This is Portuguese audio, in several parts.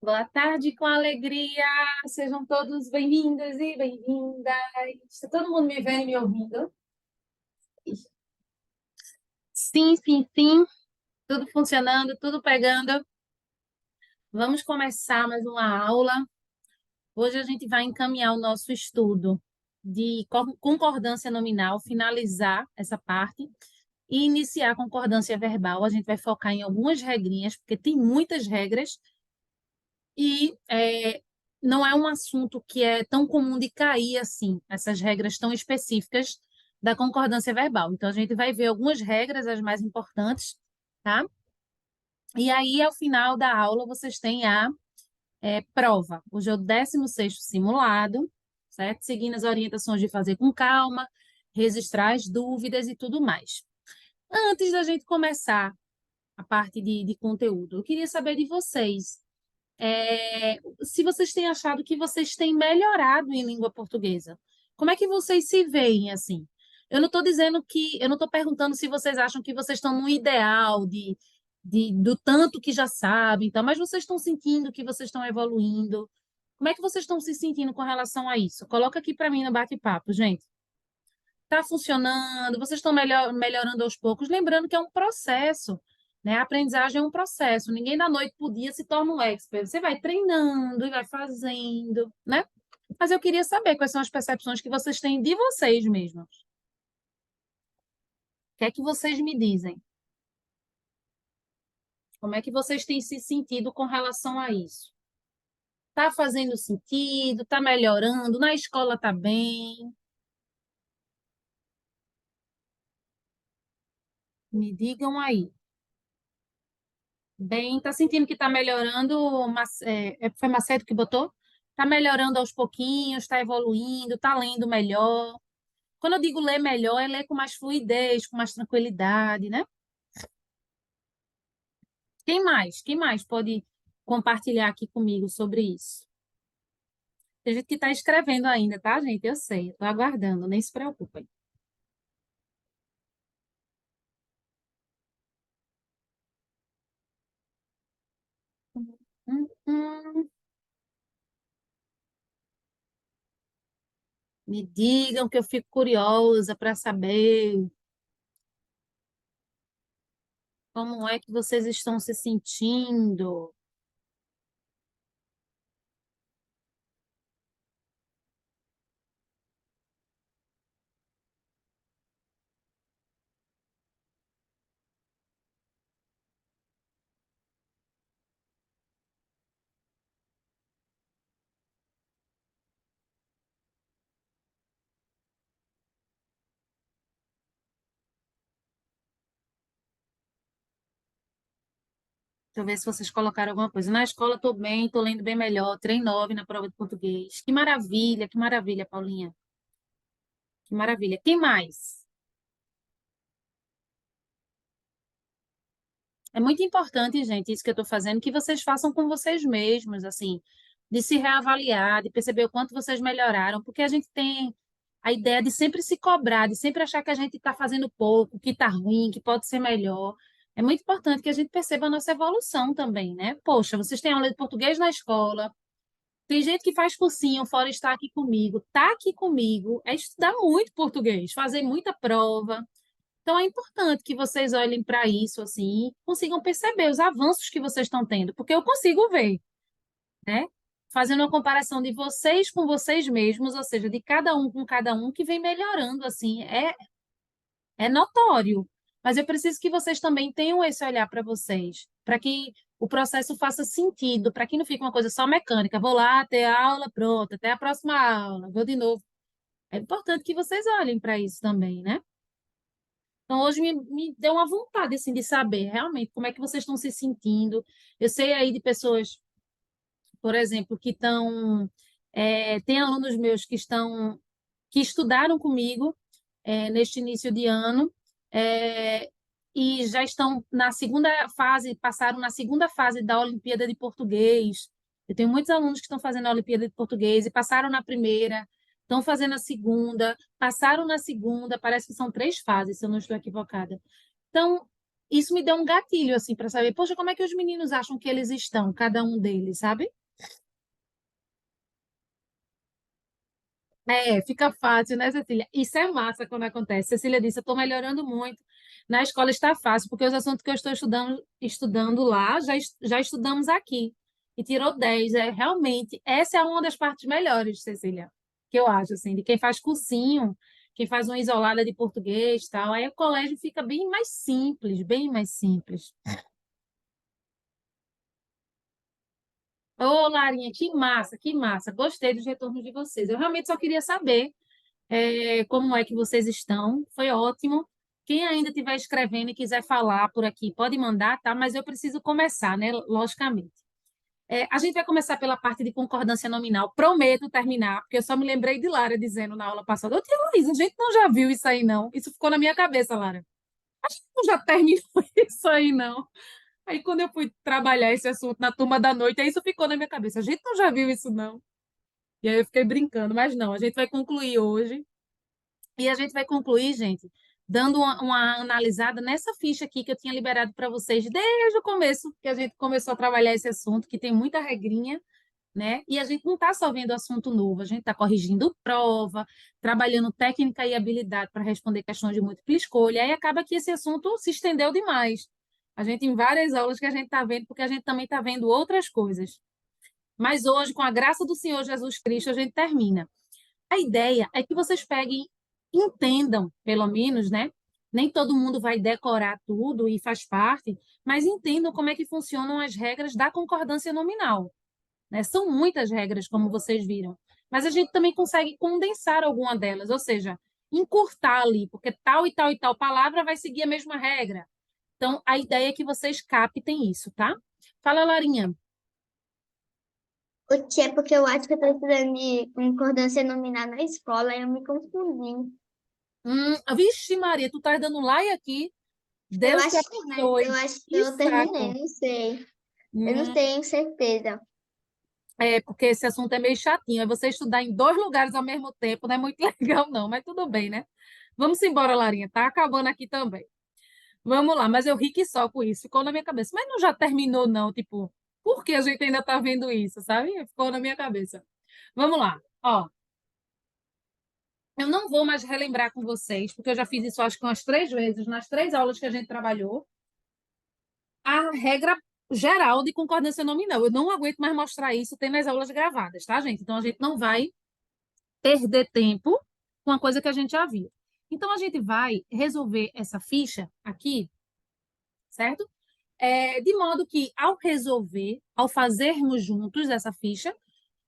Boa tarde, com alegria. Sejam todos bem-vindos e bem-vindas. Está todo mundo me vendo e me ouvindo? Sim, sim, sim. Tudo funcionando, tudo pegando. Vamos começar mais uma aula. Hoje a gente vai encaminhar o nosso estudo de concordância nominal, finalizar essa parte e iniciar a concordância verbal. A gente vai focar em algumas regrinhas, porque tem muitas regras e não é um assunto que é tão comum de cair assim, essas regras tão específicas da concordância verbal. Então, a gente vai ver algumas regras, as mais importantes, tá? E aí, ao final da aula, vocês têm a prova. Hoje é o 16º simulado, certo? Seguindo as orientações de fazer com calma, registrar as dúvidas e tudo mais. Antes da gente começar a parte de conteúdo, eu queria saber de vocês. Se vocês têm achado que vocês têm melhorado em língua portuguesa. Como é que vocês se veem assim? Eu não estou perguntando se vocês acham que vocês estão no ideal do tanto que já sabem, então, mas vocês estão sentindo que vocês estão evoluindo. Como é que vocês estão se sentindo com relação a isso? Coloca aqui para mim no bate-papo, gente. Está funcionando? Vocês estão melhorando aos poucos? Lembrando que é um processo, né? A aprendizagem é um processo. Ninguém da noite para o dia se torna um expert. Você vai treinando e vai fazendo, né? Mas eu queria saber quais são as percepções que vocês têm de vocês mesmos. O que é que vocês me dizem? Como é que vocês têm se sentido com relação a isso? Está fazendo sentido? Está melhorando? Na escola está bem? Me digam aí. Bem, tá sentindo que está melhorando, foi Macedo que botou? Está melhorando aos pouquinhos, está evoluindo, está lendo melhor. Quando eu digo ler melhor, é ler com mais fluidez, com mais tranquilidade, né? Quem mais? Quem mais pode compartilhar aqui comigo sobre isso? Tem gente que está escrevendo ainda, tá, gente? Eu sei, estou aguardando, nem se preocupem. Hum. Me digam que eu fico curiosa para saber como é que vocês estão se sentindo. Deixa eu ver se vocês colocaram alguma coisa. Na escola estou bem, estou lendo bem melhor, tirei 9 na prova de português. Que maravilha, Paulinha. Que maravilha. Quem mais? É muito importante, gente, isso que eu estou fazendo, que vocês façam com vocês mesmos, assim, de se reavaliar, de perceber o quanto vocês melhoraram, porque a gente tem a ideia de sempre se cobrar, de sempre achar que a gente está fazendo pouco, que está ruim, que pode ser melhor. É muito importante que a gente perceba a nossa evolução também, né? Poxa, vocês têm aula de português na escola. Tem gente que faz cursinho, fora estar aqui comigo. Tá aqui comigo é estudar muito português, fazer muita prova. Então é importante que vocês olhem para isso assim, e consigam perceber os avanços que vocês estão tendo, porque eu consigo ver, né? Fazendo uma comparação de vocês com vocês mesmos, ou seja, de cada um com cada um, que vem melhorando assim, é notório. Mas eu preciso que vocês também tenham esse olhar para vocês, para que o processo faça sentido, para que não fique uma coisa só mecânica. Vou lá, ter aula, pronto, até a próxima aula, vou de novo. É importante que vocês olhem para isso também, né? Então, hoje me deu uma vontade, assim, de saber realmente como é que vocês estão se sentindo. Eu sei aí de pessoas, por exemplo, que estão... tem alunos meus que estudaram comigo neste início de ano, é, e já estão na segunda fase, passaram na segunda fase da Olimpíada de Português. Eu tenho muitos alunos que estão fazendo a Olimpíada de Português e passaram na primeira, estão fazendo a segunda, passaram na segunda, parece que são 3 fases, se eu não estou equivocada. Então, isso me deu um gatilho, assim, para saber, poxa, como é que os meninos acham que eles estão, cada um deles, sabe? É, fica fácil, né, Cecília? Isso é massa quando acontece. Cecília disse, eu estou melhorando muito. Na escola está fácil, porque os assuntos que eu estou estudando lá, já estudamos aqui. E tirou 10. É, realmente, essa é uma das partes melhores, Cecília, que eu acho, assim, de quem faz cursinho, quem faz uma isolada de português e tal. Aí o colégio fica bem mais simples, bem mais simples. Ô, Larinha, que massa, que massa. Gostei dos retornos de vocês. Eu realmente só queria saber como é que vocês estão. Foi ótimo. Quem ainda estiver escrevendo e quiser falar por aqui, pode mandar, tá? Mas eu preciso começar, né? Logicamente. A gente vai começar pela parte de concordância nominal. Prometo terminar, porque eu só me lembrei de Lara dizendo na aula passada: Ô, tia Luiz, a gente não já viu isso aí, não. Isso ficou na minha cabeça, Lara. A gente não já terminou isso aí, não. Aí, quando eu fui trabalhar esse assunto na turma da noite, aí isso ficou na minha cabeça. A gente não já viu isso, não. E aí eu fiquei brincando, mas não, a gente vai concluir hoje. E a gente vai concluir, gente, dando uma analisada nessa ficha aqui que eu tinha liberado para vocês desde o começo, que a gente começou a trabalhar esse assunto, que tem muita regrinha, né? E a gente não está só vendo assunto novo, a gente está corrigindo prova, trabalhando técnica e habilidade para responder questões de múltipla escolha, aí acaba que esse assunto se estendeu demais. A gente, em várias aulas que a gente está vendo, porque a gente também está vendo outras coisas. Mas hoje, com a graça do Senhor Jesus Cristo, a gente termina. A ideia é que vocês peguem, entendam, pelo menos, né? Nem todo mundo vai decorar tudo e faz parte, mas entendam como é que funcionam as regras da concordância nominal, né? São muitas regras, como vocês viram, mas a gente também consegue condensar alguma delas, ou seja, encurtar ali, porque tal e tal e tal palavra vai seguir a mesma regra. Então, a ideia é que vocês captem isso, tá? Fala, Larinha. O que é porque eu acho que eu tô estudando de concordância nominal na escola, aí eu me confundi. Vixe, Maria, tu tá dando like aqui. Eu Deus te acho que, né? Eu abençoe. acho que Que eu terminei, saco. não sei. Eu não Hum, tenho certeza. porque esse assunto é meio chatinho. É você estudar em dois lugares ao mesmo tempo, não é muito legal, não, mas tudo bem, né? Vamos embora, Larinha. Tá acabando aqui também. Vamos lá, mas eu ri que só com isso. Ficou na minha cabeça. Mas não já terminou, não. Tipo, por que a gente ainda tá vendo isso, sabe? Ficou na minha cabeça. Vamos lá. Ó, eu não vou mais relembrar com vocês, porque eu já fiz isso acho que umas 3 vezes, nas 3 aulas que a gente trabalhou. A regra geral de concordância nominal. Eu não aguento mais mostrar isso, tem nas aulas gravadas, tá, gente? Então a gente não vai perder tempo com a coisa que a gente já viu. Então a gente vai resolver essa ficha aqui, certo? De modo que, ao resolver, ao fazermos juntos essa ficha,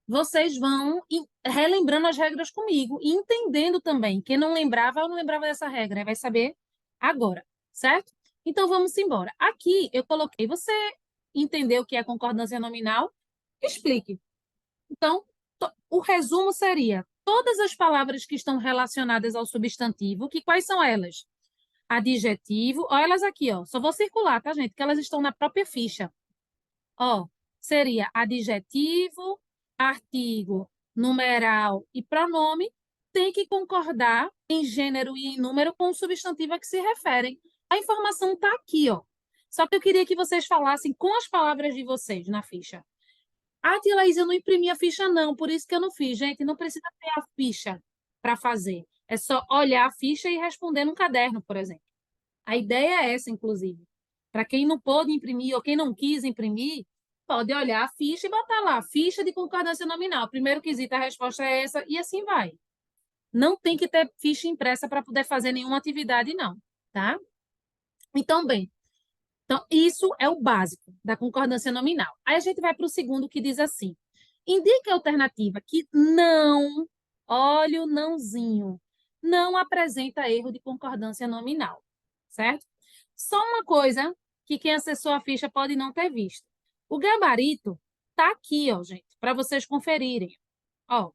vocês vão relembrando as regras comigo e entendendo também. Quem não lembrava, eu não lembrava dessa regra, vai saber agora, certo? Então vamos embora. Aqui eu coloquei, você entendeu o que é concordância nominal? Explique. Então, o resumo seria todas as palavras que estão relacionadas ao substantivo, que quais são elas? Adjetivo, ó, elas aqui, ó. Só vou circular, tá, gente? Que elas estão na própria ficha. Ó, seria adjetivo, artigo, numeral e pronome, tem que concordar em gênero e em número com o substantivo a que se referem. A informação está aqui, ó. Só que eu queria que vocês falassem com as palavras de vocês na ficha. Ah, tia Laís, eu não imprimi a ficha, não, por isso que eu não fiz. Gente, não precisa ter a ficha para fazer. É só olhar a ficha e responder no caderno, por exemplo. A ideia é essa, inclusive. Para quem não pôde imprimir ou quem não quis imprimir, pode olhar a ficha e botar lá, ficha de concordância nominal. Primeiro quesito, a resposta é essa, e assim vai. Não tem que ter ficha impressa para poder fazer nenhuma atividade, não, tá? Então, bem, então, isso é o básico da concordância nominal. Aí a gente vai para o segundo, que diz assim: indique a alternativa que não, olha o nãozinho, não apresenta erro de concordância nominal, certo? Só uma coisa que quem acessou a ficha pode não ter visto. O gabarito está aqui, ó, gente, para vocês conferirem. Ó,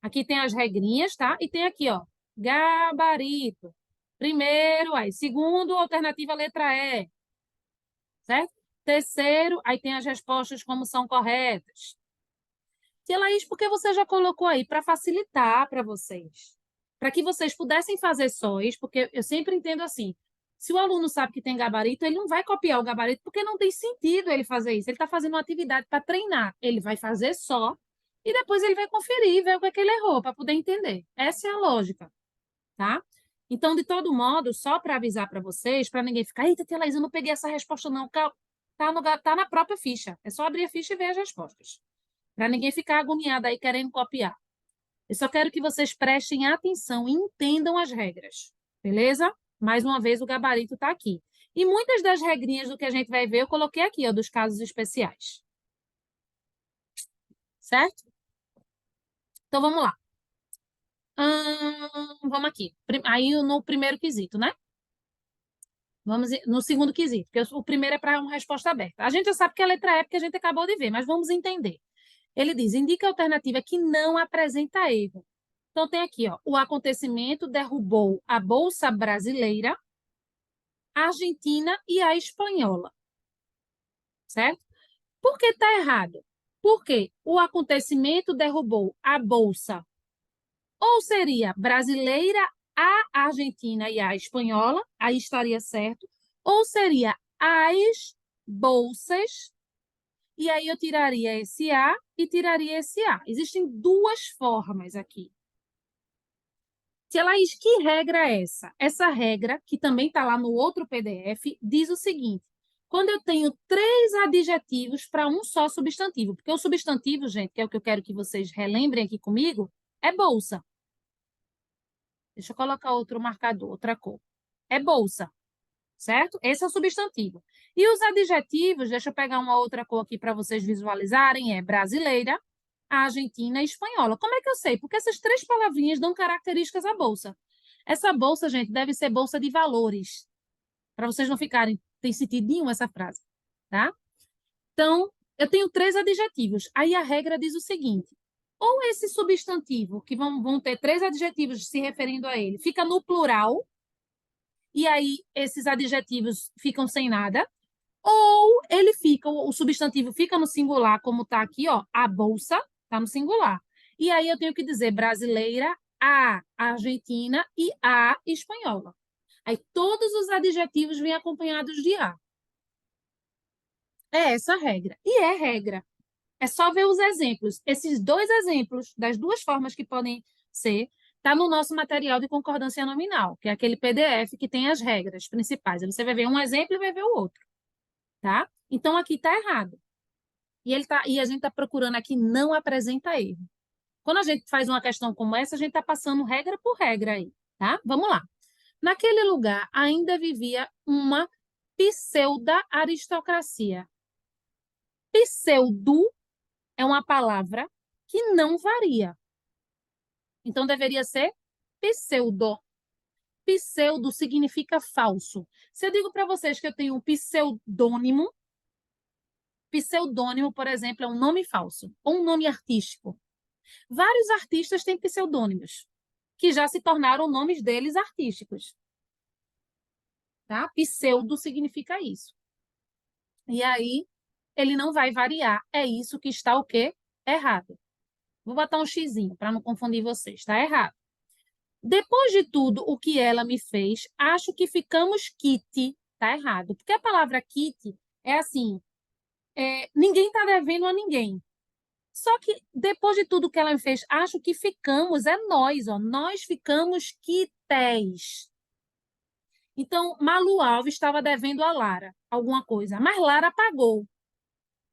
aqui tem as regrinhas, tá? E tem aqui, ó, gabarito. Primeiro, aí, segundo, alternativa letra E, certo? Terceiro, aí tem as respostas como são corretas. Tia Laís, por que você já colocou aí? Para facilitar para vocês. Para que vocês pudessem fazer sóis, porque eu sempre entendo assim, Se o aluno sabe que tem gabarito, ele não vai copiar o gabarito, porque não tem sentido ele fazer isso. Ele está fazendo uma atividade para treinar. Ele vai fazer só e depois ele vai conferir, ver o que é que ele errou, para poder entender. Essa é a lógica, tá? Então, de todo modo, só para avisar para vocês, para ninguém ficar, eita, tia Laís, eu não peguei essa resposta, não. Tá na própria ficha. É só abrir a ficha e ver as respostas. Para ninguém ficar agoniado aí querendo copiar. Eu só quero que vocês prestem atenção e entendam as regras, beleza? Mais uma vez, o gabarito está aqui. E muitas das regrinhas do que a gente vai ver, eu coloquei aqui, ó, dos casos especiais. Certo? Então, vamos lá. Vamos aqui. Aí, no primeiro quesito, né? Vamos no segundo quesito, porque o primeiro é para uma resposta aberta. A gente já sabe que a letra é porque a gente acabou de ver, mas vamos entender. Ele diz, indica a alternativa que não apresenta erro. Então, tem aqui, ó, o acontecimento derrubou a Bolsa Brasileira, a Argentina e a Espanhola. Certo? Por que está errado? Porque o acontecimento derrubou a Bolsa. Ou seria brasileira, a Argentina e a Espanhola, aí estaria certo. Ou seria as bolsas, e aí eu tiraria esse A e tiraria esse A. Existem duas formas aqui. Tia Laís, que regra é essa? Essa regra, que também está lá no outro PDF, diz o seguinte: quando eu tenho 3 adjetivos para um só substantivo, porque o substantivo, gente, que é o que eu quero que vocês relembrem aqui comigo, é bolsa. Deixa eu colocar outro marcador, outra cor. É bolsa, certo? Esse é o substantivo. E os adjetivos, deixa eu pegar uma outra cor aqui para vocês visualizarem, é brasileira, argentina e espanhola. Como é que eu sei? Porque essas 3 palavrinhas dão características à bolsa. Essa bolsa, gente, deve ser bolsa de valores, para vocês não ficarem, tem sentido nenhum essa frase, tá? Então, eu tenho 3 adjetivos. Aí a regra diz o seguinte: ou esse substantivo, que vão ter 3 adjetivos se referindo a ele, fica no plural, e aí esses adjetivos ficam sem nada, ou ele fica, o substantivo fica no singular, como está aqui, ó, a bolsa está no singular. E aí eu tenho que dizer brasileira, a argentina e a espanhola. Aí todos os adjetivos vêm acompanhados de a. É essa a regra. E é regra. É só ver os exemplos. Esses 2 exemplos, das 2 formas que podem ser, está no nosso material de concordância nominal, que é aquele PDF que tem as regras principais. Aí você vai ver um exemplo e vai ver o outro, tá? Então, aqui está errado. E a gente está procurando aqui não apresenta erro. Quando a gente faz uma questão como essa, a gente está passando regra por regra aí, tá? Vamos lá. Naquele lugar ainda vivia uma pseudo-aristocracia. Pseudo é uma palavra que não varia. Então, deveria ser pseudo. Pseudo significa falso. Se eu digo para vocês que eu tenho um pseudônimo, por exemplo, é um nome falso, ou um nome artístico. Vários artistas têm pseudônimos, que já se tornaram nomes deles artísticos. Tá? Pseudo significa isso. E aí, ele não vai variar. É isso que está o quê? Errado. Vou botar um xizinho para não confundir vocês. Está errado. Depois de tudo o que ela me fez, acho que ficamos quite. Está errado. Porque a palavra quite é assim, ninguém está devendo a ninguém. Só que depois de tudo que ela me fez, acho que ficamos, é nós, ó, nós ficamos quitéis. Então, Malu Alves estava devendo a Lara alguma coisa, mas Lara pagou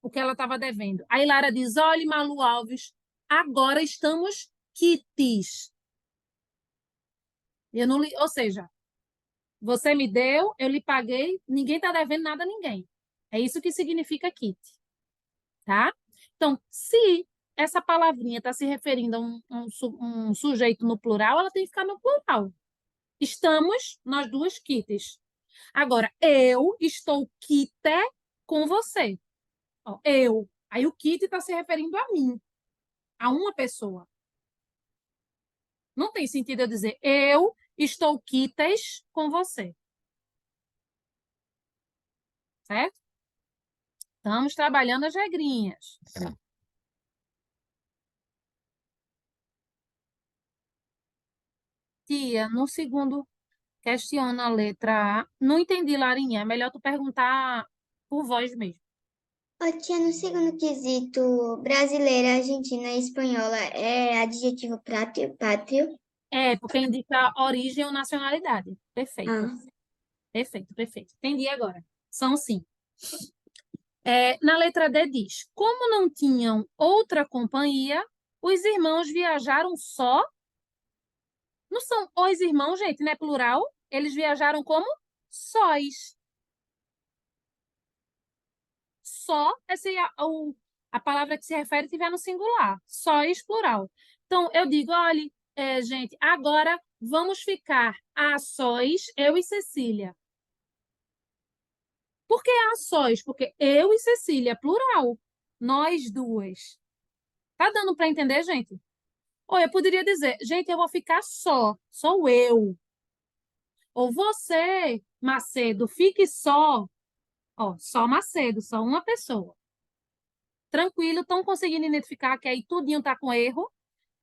o que ela estava devendo. Aí Lara diz: olha, Malu Alves, agora estamos quites. Eu não, ou seja, você me deu, eu lhe paguei, ninguém está devendo nada a ninguém. É isso que significa kit, tá? Então, se essa palavrinha está se referindo a um sujeito no plural, ela tem que ficar no plural. Estamos, nós duas, quites. Agora, eu estou quite com você. Ó, eu. Aí o kit está se referindo a mim, a uma pessoa. Não tem sentido eu dizer eu estou quites com você. Certo? Estamos trabalhando as regrinhas. Tia, no segundo Questiona a letra A. Não entendi, Larinha. É melhor tu perguntar por voz mesmo. Ô, tia, no segundo quesito, brasileira, argentina e espanhola é adjetivo pátrio? É, porque indica origem ou nacionalidade. Perfeito. Ah, Perfeito, perfeito. Entendi agora. São sim. Na letra D diz: como não tinham outra companhia, os irmãos viajaram só. Não são os irmãos, gente, não é plural? Eles viajaram como sóis. Só é se a palavra que se refere estiver no singular. Sóis, plural. Então, eu digo, olha, gente, agora vamos ficar a sós, eu e Cecília. Por que a sós? Porque eu e Cecília, plural. Nós duas. Tá dando para entender, gente? Ou eu poderia dizer, gente, eu vou ficar só. Sou eu. Ou você, Macedo, fique só. Ó, só Macedo, só uma pessoa. Tranquilo, estão conseguindo identificar que aí tudinho está com erro?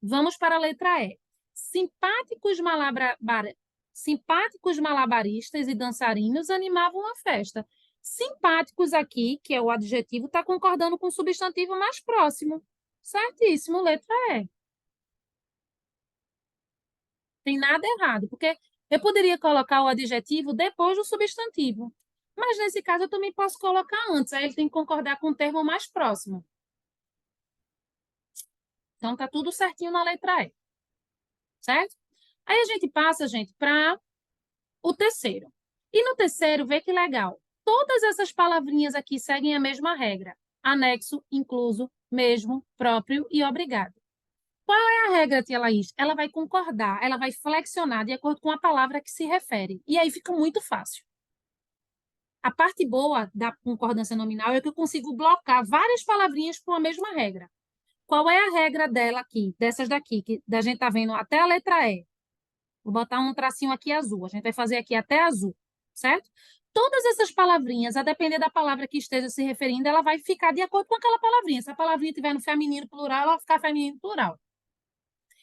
Vamos para a letra E. Simpáticos, Simpáticos malabaristas e dançarinos animavam a festa. Simpáticos aqui, que é o adjetivo, está concordando com o substantivo mais próximo. Certíssimo, letra E. Tem nada errado, porque eu poderia colocar o adjetivo depois do substantivo. Mas nesse caso eu também posso colocar antes, aí ele tem que concordar com o termo mais próximo. Então tá tudo certinho na letra E, certo? Aí a gente passa, gente, para o terceiro. E no terceiro, vê que legal. Todas essas palavrinhas aqui seguem a mesma regra: anexo, incluso, mesmo, próprio e obrigado. Qual é a regra, tia Laís? Ela vai concordar, ela vai flexionar de acordo com a palavra que se refere. E aí fica muito fácil. A parte boa da concordância nominal é que eu consigo blocar várias palavrinhas por uma mesma regra. Qual é a regra dela aqui, dessas daqui, que a gente está vendo até a letra E? Vou botar um tracinho aqui azul. A gente vai fazer aqui até azul, certo? Todas essas palavrinhas, a depender da palavra que esteja se referindo, ela vai ficar de acordo com aquela palavrinha. Se a palavrinha estiver no feminino plural, ela vai ficar feminino plural.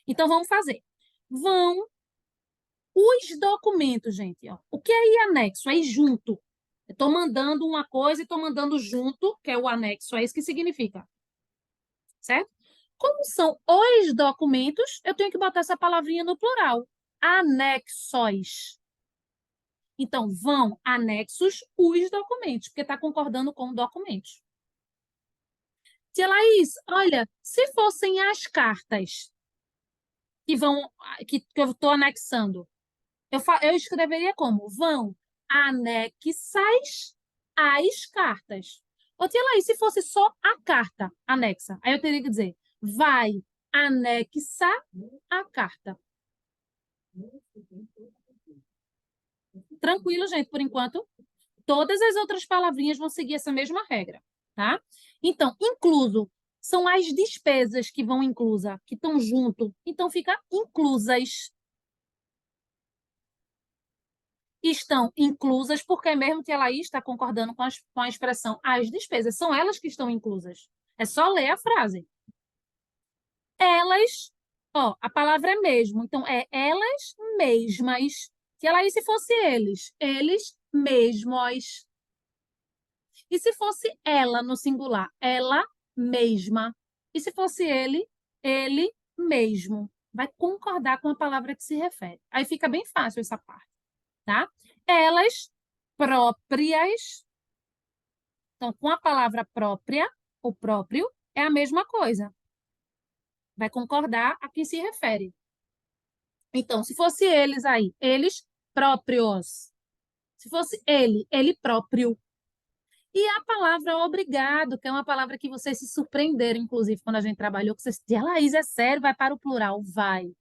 Então, vamos fazer. Vão os documentos, gente. Ó. O que é ir anexo? É ir junto. Estou mandando uma coisa e estou mandando junto, que é o anexo. É isso que significa. Certo? Como são os documentos, eu tenho que botar essa palavrinha no plural. Anexos. Então, vão anexos os documentos, porque está concordando com documentos. Tia Laís, olha, se fossem as cartas que eu estou anexando, eu escreveria como? Vão anexas às cartas. Ô, tia Laís, se fosse só a carta anexa, aí eu teria que dizer, vai anexa a carta. Tranquilo, gente, por enquanto? Todas as outras palavrinhas vão seguir essa mesma regra, tá? Então, incluso são as despesas que vão inclusa, que estão junto. Então, fica inclusas. Estão inclusas, porque mesmo que ela está concordando com a expressão as despesas, são elas que estão inclusas. É só ler a frase. Elas, ó, a palavra é mesmo, então é elas mesmas. Que ela aí se fosse eles mesmos. E se fosse ela no singular? Ela mesma. E se fosse ele mesmo. Vai concordar com a palavra que se refere. Aí fica bem fácil essa parte, tá? Elas próprias. Então, com a palavra própria, o próprio, é a mesma coisa. Vai concordar a quem se refere. Então, se fosse eles aí, eles próprios. Se fosse ele próprio. E a palavra obrigado, que é uma palavra que vocês se surpreenderam, inclusive, quando a gente trabalhou, que vocês disseram, Laís, é sério, vai para o plural? Vai.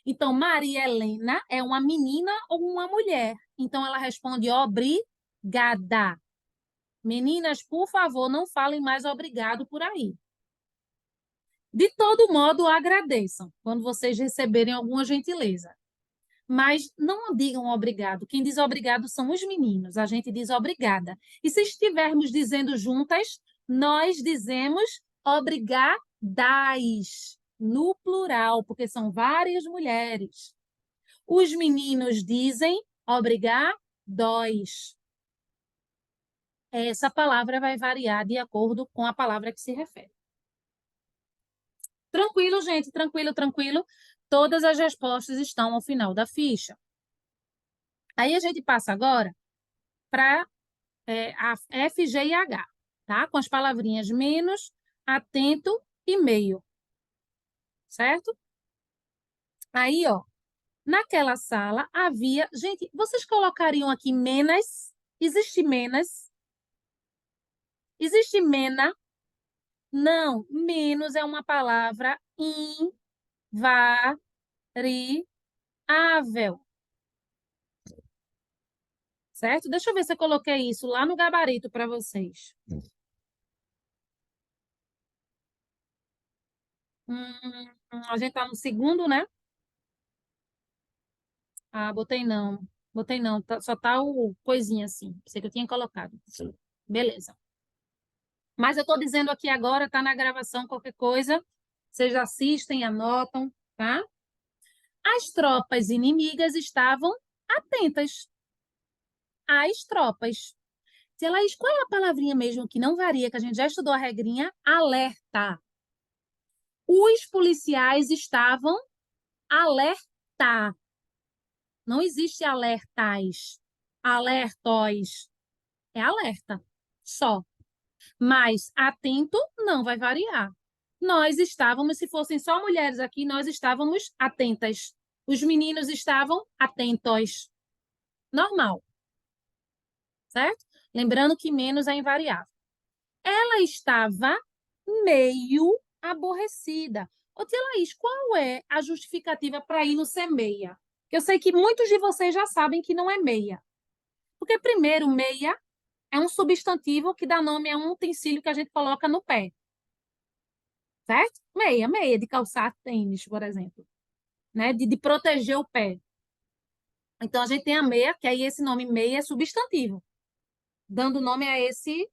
Então, Maria Helena é uma menina ou uma mulher? Então, ela responde obrigada. Meninas, por favor, não falem mais obrigado por aí. De todo modo, agradeçam quando vocês receberem alguma gentileza. Mas não digam obrigado. Quem diz obrigado são os meninos. A gente diz obrigada. E se estivermos dizendo juntas, nós dizemos obrigadas, no plural, porque são várias mulheres. Os meninos dizem Obrigados. Essa palavra vai variar de acordo com a palavra que se refere. Tranquilo, gente? Tranquilo, tranquilo. Todas as respostas estão ao final da ficha. Aí a gente passa agora para a F, G e H, tá? Com as palavrinhas menos, atento e meio. Certo? Aí, ó, naquela sala havia... Gente, vocês colocariam aqui menas? Existe menas? Existe mena? Não, menos é uma palavra invariável. Certo? Deixa eu ver se eu coloquei isso lá no gabarito para vocês. A gente tá no segundo, né? Ah, botei não. Botei não. Só tá o coisinha assim. Sei que eu tinha colocado. Sim. Beleza. Mas eu tô dizendo aqui agora, tá na gravação, qualquer coisa. Vocês assistem, anotam, tá? As tropas inimigas estavam atentas. As tropas. Tia Laís, qual é a palavrinha mesmo que não varia, que a gente já estudou a regrinha? Alerta. Os policiais estavam alerta. Não existe alertas, alertóis. É alerta, só. Mas atento não vai variar. Nós estávamos, se fossem só mulheres aqui, nós estávamos atentas. Os meninos estavam atentos. Normal, certo? Lembrando que menos é invariável. Ela estava meio aborrecida. Ô, tia Laís, qual é a justificativa para ir no ser meia? Eu sei que muitos de vocês já sabem que não é meia. Porque, primeiro, meia é um substantivo que dá nome a um utensílio que a gente coloca no pé. Certo? Meia, meia de calçar tênis, por exemplo. Né? De proteger o pé. Então, a gente tem a meia, que aí esse nome meia é substantivo, dando nome a esse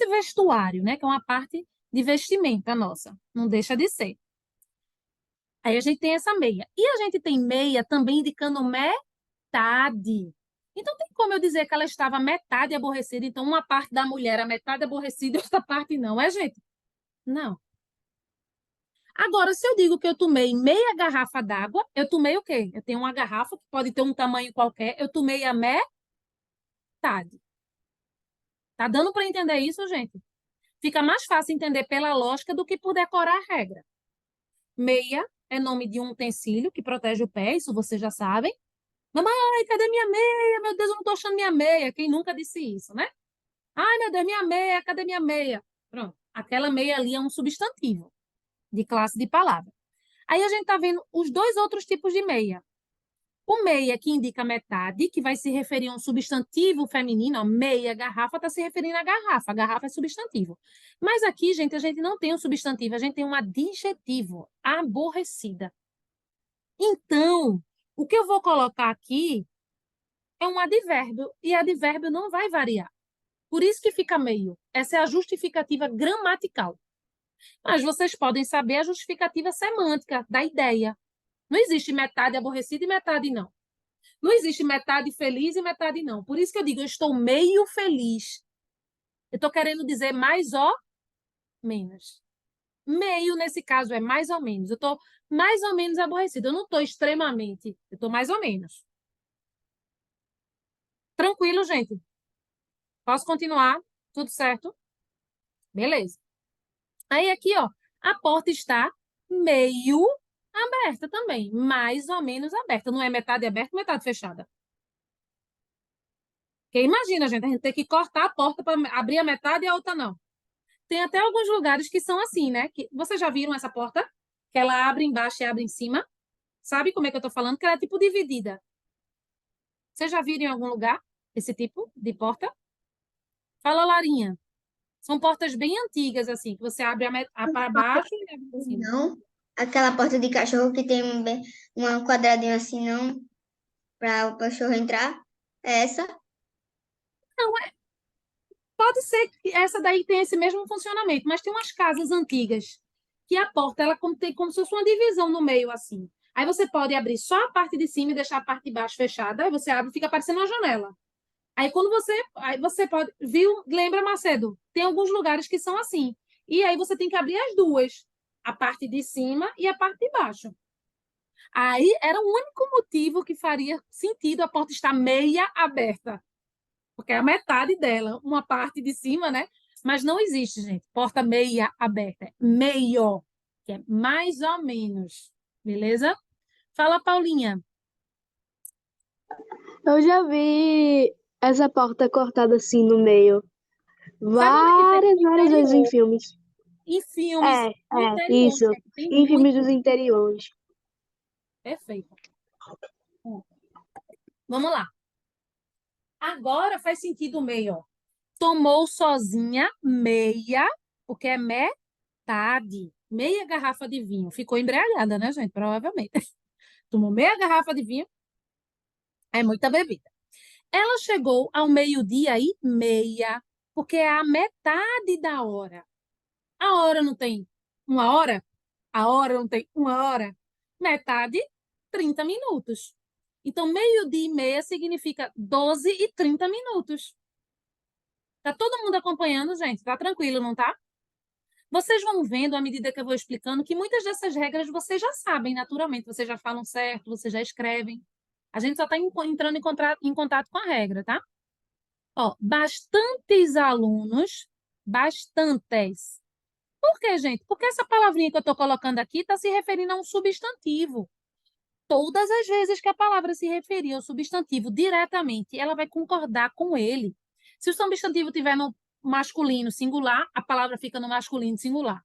vestuário, né? Que é uma parte de vestimenta nossa. Não deixa de ser. Aí a gente tem essa meia. E a gente tem meia também indicando metade. Então, tem como eu dizer que ela estava metade aborrecida. Então, uma parte da mulher é metade aborrecida e outra parte não, é, gente? Não. Agora, se eu digo que eu tomei meia garrafa d'água, eu tomei o quê? Eu tenho uma garrafa que pode ter um tamanho qualquer, eu tomei a metade. Tá dando para entender isso, gente? Fica mais fácil entender pela lógica do que por decorar a regra. Meia é nome de um utensílio que protege o pé, isso vocês já sabem. Mamãe, cadê minha meia? Meu Deus, eu não tô achando minha meia. Quem nunca disse isso, né? Ai, meu Deus, minha meia, cadê minha meia? Pronto. Aquela meia ali é um substantivo de classe de palavra. Aí a gente tá vendo os dois outros tipos de meia. O meia, que indica metade, que vai se referir a um substantivo feminino, ó, meia, garrafa, está se referindo à garrafa. A garrafa é substantivo. Mas aqui, gente, a gente não tem um substantivo, a gente tem um adjetivo, aborrecida. Então, o que eu vou colocar aqui é um advérbio, e advérbio não vai variar. Por isso que fica meio. Essa é a justificativa gramatical. Mas vocês podem saber a justificativa semântica da ideia. Não existe metade aborrecida e metade não. Não existe metade feliz e metade não. Por isso que eu digo, eu estou meio feliz. Eu estou querendo dizer mais ou menos. Meio, nesse caso, é mais ou menos. Eu estou mais ou menos aborrecida. Eu não estou extremamente. Eu estou mais ou menos. Tranquilo, gente? Posso continuar? Tudo certo? Beleza. Aí aqui, ó, a porta está meio aberta também. Mais ou menos aberta. Não é metade aberta, metade fechada. Porque imagina, gente, a gente ter que cortar a porta para abrir a metade e a outra não. Tem até alguns lugares que são assim, né? Que, vocês já viram essa porta? Que ela abre embaixo e abre em cima. Sabe como é que eu tô falando? Que ela é tipo dividida. Vocês já viram em algum lugar esse tipo de porta? Fala, Larinha. São portas bem antigas, assim, que você abre para baixo e abre em cima. Não, aquela porta de cachorro que tem uma quadradinha assim, não, para o cachorro entrar. É essa? Não, pode ser que essa daí tenha esse mesmo funcionamento, mas tem umas casas antigas que a porta ela tem como se fosse uma divisão no meio, assim. Aí você pode abrir só a parte de cima e deixar a parte de baixo fechada. Aí você abre e fica parecendo uma janela. Aí você pode, viu? Lembra, Macedo? Tem alguns lugares que são assim. E aí você tem que abrir as duas, a parte de cima e a parte de baixo. Aí era o único motivo que faria sentido a porta estar meia aberta, porque é a metade dela, uma parte de cima, né? Mas não existe, gente, porta meia aberta, é meio, que é mais ou menos, beleza? Fala, Paulinha. Eu já vi essa porta cortada assim no meio. Sabe onde é que tem no Várias vezes em interior? filmes. Em filmes, no interior, Isso. gente, tem Em filmes dos muito. interiores. Perfeito. Vamos lá. Agora faz sentido o meio, ó. Tomou sozinha meia, porque é metade, meia garrafa de vinho. Ficou embriagada, né, gente? Provavelmente. Tomou meia garrafa de vinho, é muita bebida. Ela chegou ao meio-dia e meia, porque é a metade da hora. A hora não tem uma hora? A hora não tem uma hora? Metade, 30 minutos. Então, meio-dia e meia significa 12 e 30 minutos. Tá todo mundo acompanhando, gente? Tá tranquilo, não tá? Vocês vão vendo, à medida que eu vou explicando, que muitas dessas regras vocês já sabem naturalmente, vocês já falam certo, vocês já escrevem. A gente só está entrando em contato com a regra, tá? Ó, bastantes alunos, bastantes. Por quê, gente? Porque essa palavrinha que eu estou colocando aqui está se referindo a um substantivo. Todas as vezes que a palavra se referir ao substantivo diretamente, ela vai concordar com ele. Se o substantivo estiver no masculino singular, a palavra fica no masculino singular.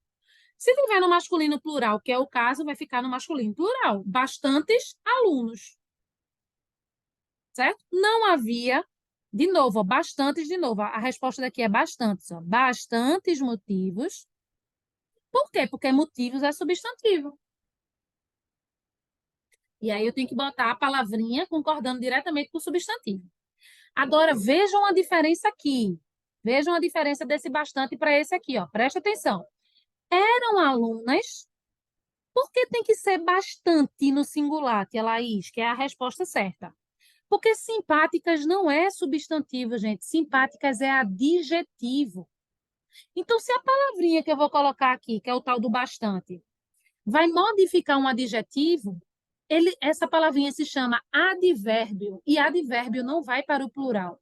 Se tiver no masculino plural, que é o caso, vai ficar no masculino plural. Bastantes alunos. Certo? Não havia, de novo, ó, bastantes de novo. A resposta daqui é bastantes. Ó, bastantes motivos. Por quê? Porque motivos é substantivo. E aí eu tenho que botar a palavrinha concordando diretamente com o substantivo. Agora, vejam a diferença aqui. Vejam a diferença desse bastante para esse aqui, ó. Presta atenção. Eram alunas. Por que tem que ser bastante no singular, tia Laís? Que é a resposta certa. Porque simpáticas não é substantivo, gente. Simpáticas é adjetivo. Então, se a palavrinha que eu vou colocar aqui, que é o tal do bastante, vai modificar um adjetivo, essa palavrinha se chama advérbio. E advérbio não vai para o plural.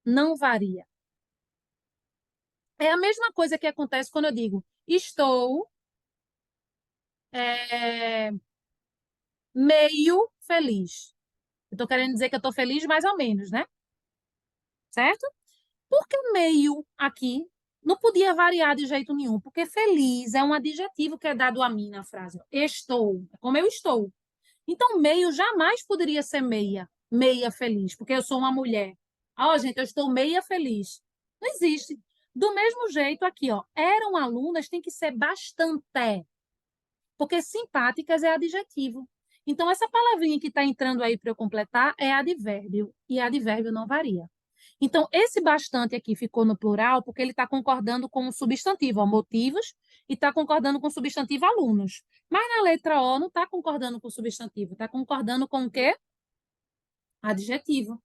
Não varia. É a mesma coisa que acontece quando eu digo estou meio feliz. Eu estou querendo dizer que eu estou feliz mais ou menos, né? Certo? Por que meio aqui não podia variar de jeito nenhum? Porque feliz é um adjetivo que é dado a mim na frase. Estou, é como eu estou. Então, meio jamais poderia ser meia, meia feliz, porque eu sou uma mulher. Ó, gente, eu estou meia feliz. Não existe. Do mesmo jeito aqui, ó, eram alunas tem que ser bastante, porque simpáticas é adjetivo. Então, essa palavrinha que está entrando aí para eu completar é advérbio, e advérbio não varia. Então, esse bastante aqui ficou no plural porque ele está concordando com o substantivo, ó, motivos, e está concordando com o substantivo alunos. Mas na letra O não está concordando com o substantivo, está concordando com o quê? Adjetivo.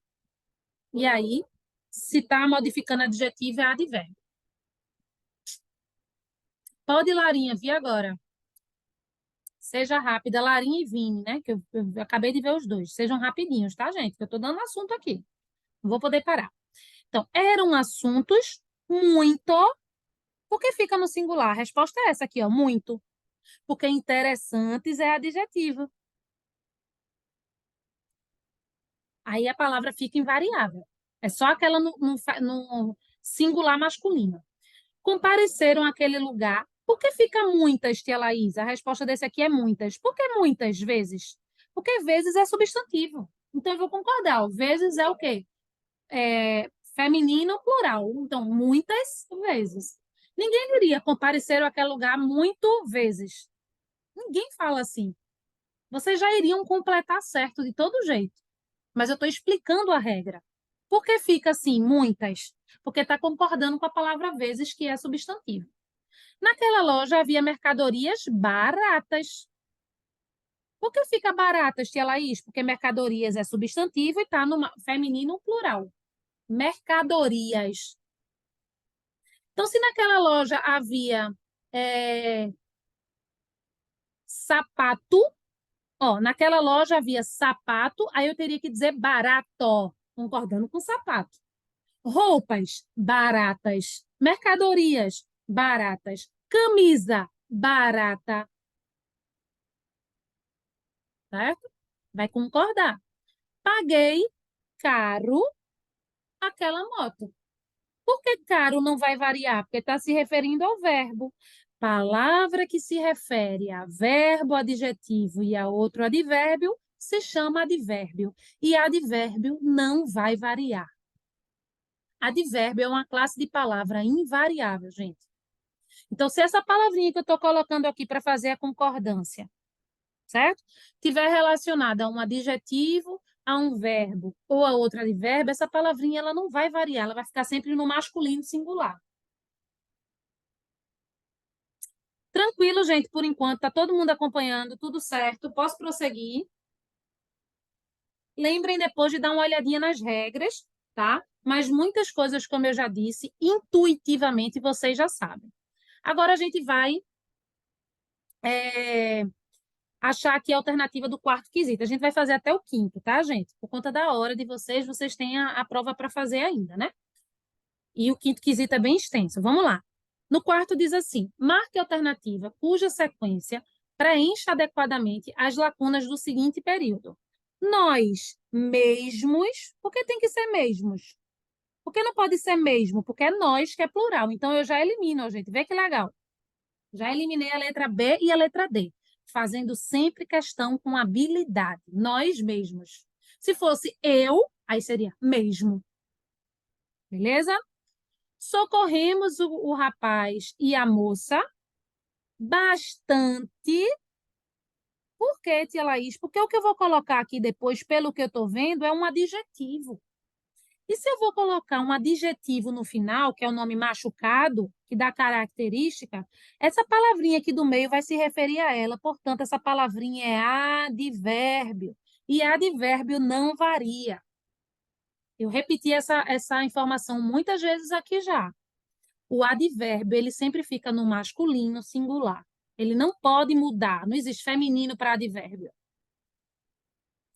E aí, se está modificando adjetivo, é advérbio. Pode, Larinha, vir agora. Seja rápida, Larinha e Vini, né? Que eu acabei de ver os dois. Sejam rapidinhos, tá, gente? Que eu estou dando assunto aqui. Não vou poder parar. Então, eram assuntos muito. Por que fica no singular? A resposta é essa aqui, ó, muito. Porque interessantes é adjetivo. Aí a palavra fica invariável. É só aquela no singular masculino. Compareceram àquele lugar. Por que fica muitas, tia Laís? A resposta desse aqui é muitas. Por que muitas vezes? Porque vezes é substantivo. Então, eu vou concordar. Vezes é o quê? Feminino plural. Então, muitas vezes. Ninguém diria compareceram àquele lugar muito vezes. Ninguém fala assim. Vocês já iriam completar certo de todo jeito. Mas eu estou explicando a regra. Por que fica assim, muitas? Porque está concordando com a palavra vezes, que é substantivo. Naquela loja havia mercadorias baratas. Por que fica baratas, tia Laís? Porque mercadorias é substantivo e está no feminino plural. Mercadorias. Então, se naquela loja havia sapato, ó, naquela loja havia sapato, aí eu teria que dizer barato, concordando com sapato. Roupas, baratas. Mercadorias, baratas. Camisa, barata. Certo? Vai concordar. Paguei caro aquela moto. Por que caro não vai variar? Porque está se referindo ao verbo. Palavra que se refere a verbo, adjetivo e a outro advérbio se chama advérbio. E advérbio não vai variar. Advérbio é uma classe de palavra invariável, gente. Então, se essa palavrinha que eu estou colocando aqui para fazer a concordância, certo? Tiver relacionada a um adjetivo, a um verbo ou a outro advérbio, essa palavrinha ela não vai variar, ela vai ficar sempre no masculino singular. Tranquilo, gente, por enquanto, está todo mundo acompanhando, tudo certo, posso prosseguir. Lembrem depois de dar uma olhadinha nas regras, tá? Mas muitas coisas, como eu já disse, intuitivamente vocês já sabem. Agora a gente vai achar aqui a alternativa do quarto quesito. A gente vai fazer até o quinto, tá, gente? Por conta da hora de vocês, vocês têm a prova para fazer ainda, né? E o quinto quesito é bem extenso. Vamos lá. No quarto diz assim: marque a alternativa cuja sequência preencha adequadamente as lacunas do seguinte período. Nós mesmos, por que tem que ser mesmos? Por que não pode ser mesmo? Porque é nós que é plural. Então, eu já elimino, gente. Vê que legal. Já eliminei a letra B e a letra D, fazendo sempre questão com habilidade. Nós mesmos. Se fosse eu, aí seria mesmo. Beleza? Socorremos o rapaz e a moça bastante. Por quê, tia Laís? Porque o que eu vou colocar aqui depois, pelo que eu estou vendo, é um adjetivo. E se eu vou colocar um adjetivo no final, que é o nome machucado, que dá característica, essa palavrinha aqui do meio vai se referir a ela. Portanto, essa palavrinha é advérbio. E advérbio não varia. Eu repeti essa informação muitas vezes aqui já. O advérbio, ele sempre fica no masculino singular. Ele não pode mudar. Não existe feminino para advérbio.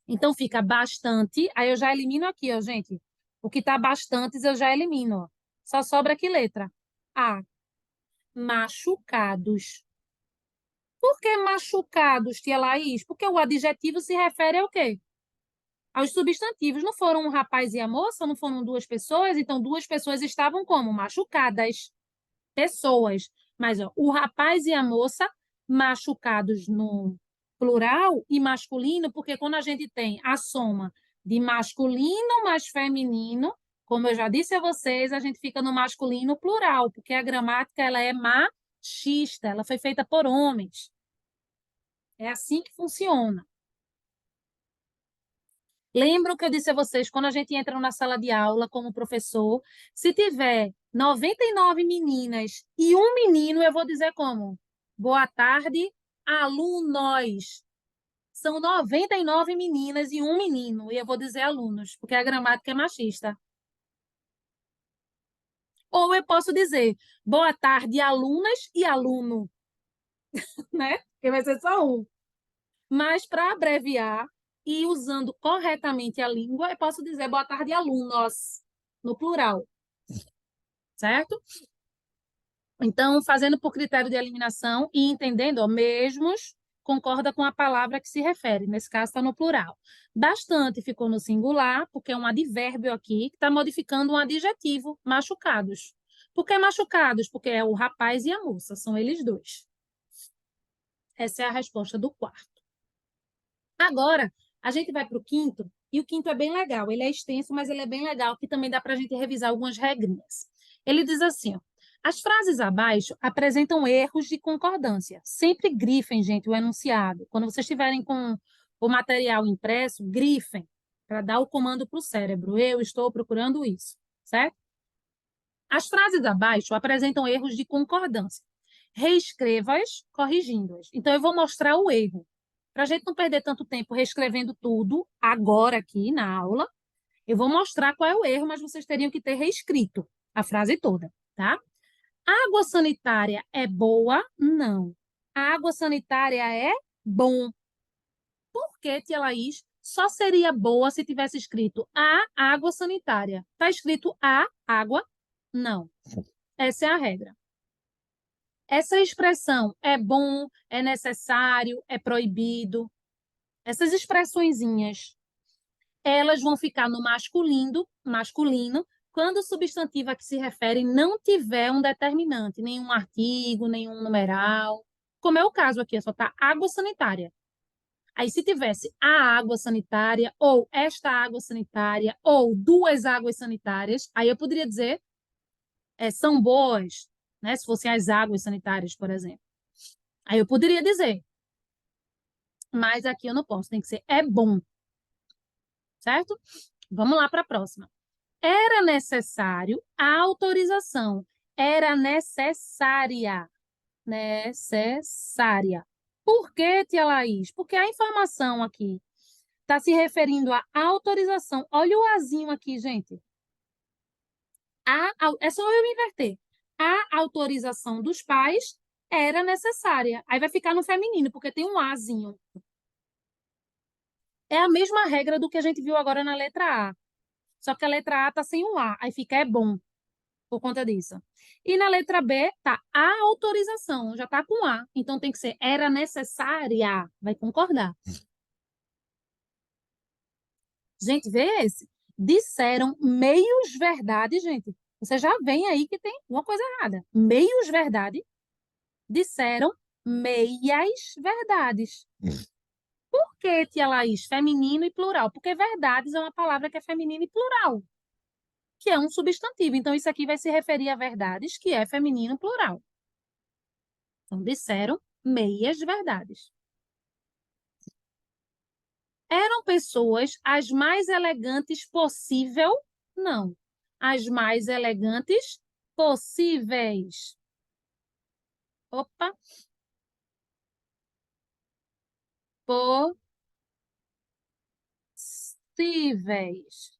Então, fica bastante. Aí eu já elimino aqui, ó, gente. O que está bastantes eu já elimino. Ó. Só sobra que letra? A. Machucados. Por que machucados, tia Laís? Porque o adjetivo se refere ao quê? Aos substantivos. Não foram um rapaz e a moça? Não foram duas pessoas? Então, duas pessoas estavam como? Machucadas. Pessoas. Mas ó, o rapaz e a moça machucados no plural e masculino, porque quando a gente tem a soma de masculino mais feminino, como eu já disse a vocês, a gente fica no masculino plural, porque a gramática ela é machista, ela foi feita por homens. É assim que funciona. Lembram que eu disse a vocês, quando a gente entra na sala de aula como professor, se tiver 99 meninas e um menino, eu vou dizer como? Boa tarde, alunos. São 99 meninas e um menino, e eu vou dizer alunos, porque a gramática é machista. Ou eu posso dizer, boa tarde, alunas e aluno, né? Porque vai ser só um. Mas, para abreviar e usando corretamente a língua, eu posso dizer boa tarde, alunos, no plural. Certo? Então, fazendo por critério de eliminação e entendendo, ó, mesmos, concorda com a palavra que se refere. Nesse caso, está no plural. Bastante ficou no singular, porque é um advérbio aqui, que está modificando um adjetivo, machucados. Por que machucados? Porque é o rapaz e a moça, são eles dois. Essa é a resposta do quarto. Agora, a gente vai para o quinto, e o quinto é bem legal. Ele é extenso, mas ele é bem legal, que também dá para a gente revisar algumas regrinhas. Ele diz assim, ó, as frases abaixo apresentam erros de concordância. Sempre grifem, gente, o enunciado. Quando vocês estiverem com o material impresso, grifem, para dar o comando para o cérebro. Eu estou procurando isso, certo? As frases abaixo apresentam erros de concordância. Reescreva-as, corrigindo-as. Então, eu vou mostrar o erro. Para a gente não perder tanto tempo reescrevendo tudo agora aqui na aula, eu vou mostrar qual é o erro, mas vocês teriam que ter reescrito a frase toda, tá? Água sanitária é boa? Não. A água sanitária é bom. Por que, tia Laís, só seria boa se tivesse escrito a água sanitária? Está escrito a água? Não. Essa é a regra. Essa expressão é bom, é necessário, é proibido. Essas expressõezinhas, elas vão ficar no masculino, quando o substantivo a que se refere não tiver um determinante, nenhum artigo, nenhum numeral, como é o caso aqui, só está água sanitária. Aí, se tivesse a água sanitária, ou esta água sanitária, ou duas águas sanitárias, aí eu poderia dizer são boas, né? Se fossem as águas sanitárias, por exemplo. Aí eu poderia dizer, mas aqui eu não posso, tem que ser é bom, certo? Vamos lá para a próxima. Era necessário a autorização. Era necessária. Necessária. Por que, tia Laís? Porque a informação aqui está se referindo à autorização. Olha o azinho aqui, gente. É só eu me inverter. A autorização dos pais era necessária. Aí vai ficar no feminino, porque tem um azinho. É a mesma regra do que a gente viu agora na letra A. Só que a letra A está sem um A. Aí fica é bom, por conta disso. E na letra B tá a autorização, já está com A. Então tem que ser era necessária. Vai concordar. Gente, vê esse. Disseram meios verdade, gente. Você já vem aí que tem uma coisa errada. Meios verdade. Disseram meias verdades. Por que, tia Laís, feminino e plural? Porque verdades é uma palavra que é feminina e plural, que é um substantivo. Então, isso aqui vai se referir a verdades, que é feminino plural. Então, disseram meias verdades. Eram pessoas as mais elegantes possível? Não. As mais elegantes possíveis. Opa. Possíveis.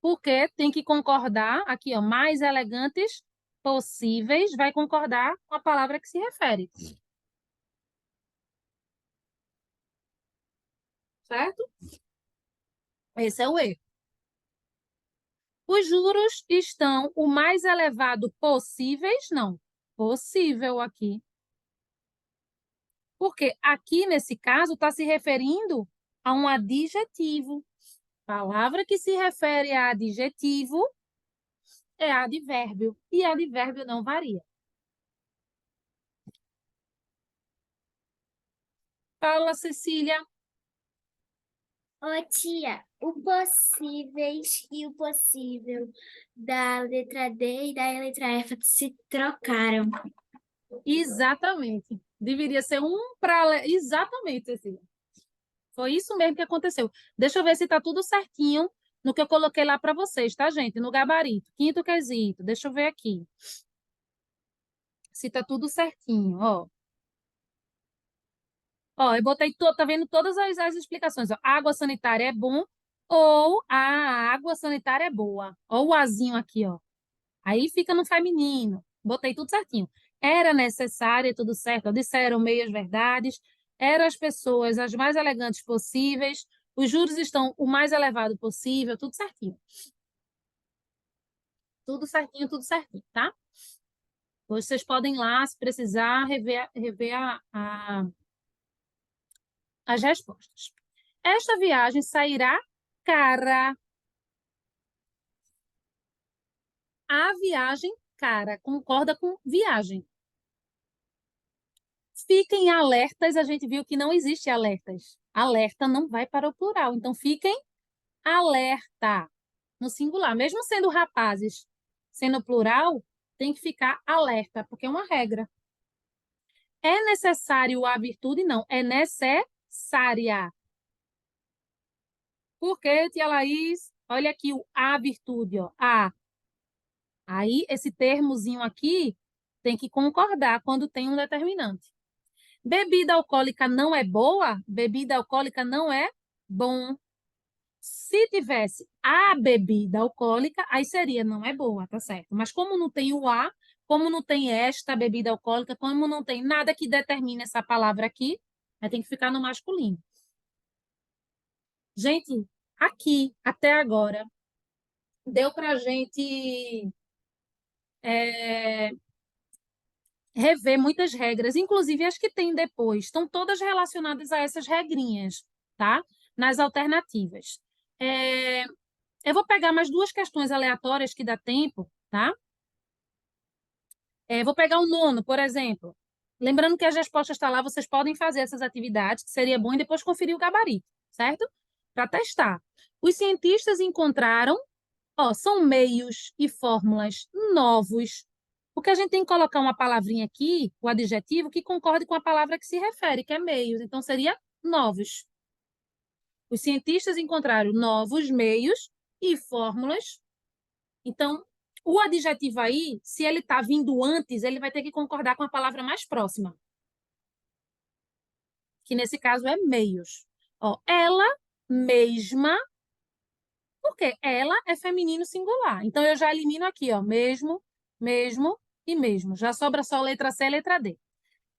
Porque tem que concordar, aqui, ó, mais elegantes possíveis, vai concordar com a palavra que se refere. Certo? Esse é o erro. Os juros estão o mais elevado possíveis? Não. Possível aqui. Porque aqui, nesse caso, está se referindo a um adjetivo. Palavra que se refere a adjetivo é advérbio. E advérbio não varia. Fala, Cecília. Ô, tia, o possíveis e o possível da letra D e da letra F se trocaram. Exatamente. Deveria ser um para... Exatamente, Cecília. Foi isso mesmo que aconteceu. Deixa eu ver se está tudo certinho no que eu coloquei lá para vocês, tá, gente? No gabarito. Quinto quesito. Deixa eu ver aqui. Se está tudo certinho, ó. Ó, eu botei, tá vendo todas as explicações. Ó. Água sanitária é bom ou a água sanitária é boa. Ó o azinho aqui, ó. Aí fica no feminino. Botei tudo certinho. Era necessária, tudo certo. Ó. Disseram meias verdades. Eram as pessoas as mais elegantes possíveis. Os juros estão o mais elevado possível. Tudo certinho. Tudo certinho, tá? Hoje vocês podem ir lá, se precisar, rever as respostas. Esta viagem sairá cara. A viagem cara. Concorda com viagem. Fiquem alertas, a gente viu que não existe alertas. Alerta não vai para o plural. Então, fiquem alerta no singular. Mesmo sendo rapazes, sendo plural, tem que ficar alerta, porque é uma regra. É necessário a virtude? Não. É necessária. Por quê, tia Laís? Olha aqui o a virtude, ó. A. Aí, esse termozinho aqui tem que concordar quando tem um determinante. Bebida alcoólica não é boa? Bebida alcoólica não é bom. Se tivesse a bebida alcoólica, aí seria não é boa, tá certo? Mas como não tem o a, como não tem esta bebida alcoólica, como não tem nada que determine essa palavra aqui, aí tem que ficar no masculino. Gente, aqui, até agora, deu pra gente rever muitas regras, inclusive as que tem depois, estão todas relacionadas a essas regrinhas, tá? Nas alternativas. Eu vou pegar mais duas questões aleatórias que dá tempo, tá? Vou pegar o nono, por exemplo. Lembrando que as respostas estão lá, vocês podem fazer essas atividades, que seria bom, e depois conferir o gabarito, certo? Para testar. Os cientistas encontraram, são meios e fórmulas novos, porque a gente tem que colocar uma palavrinha aqui, o adjetivo, que concorde com a palavra que se refere, que é meios. Então, seria novos. Os cientistas encontraram novos meios e fórmulas. Então, o adjetivo aí, se ele está vindo antes, ele vai ter que concordar com a palavra mais próxima, que nesse caso é meios. Ela mesma, porque ela é feminino singular. Então, eu já elimino aqui, mesmo, mesmo e mesmo. Já sobra só letra C e letra D.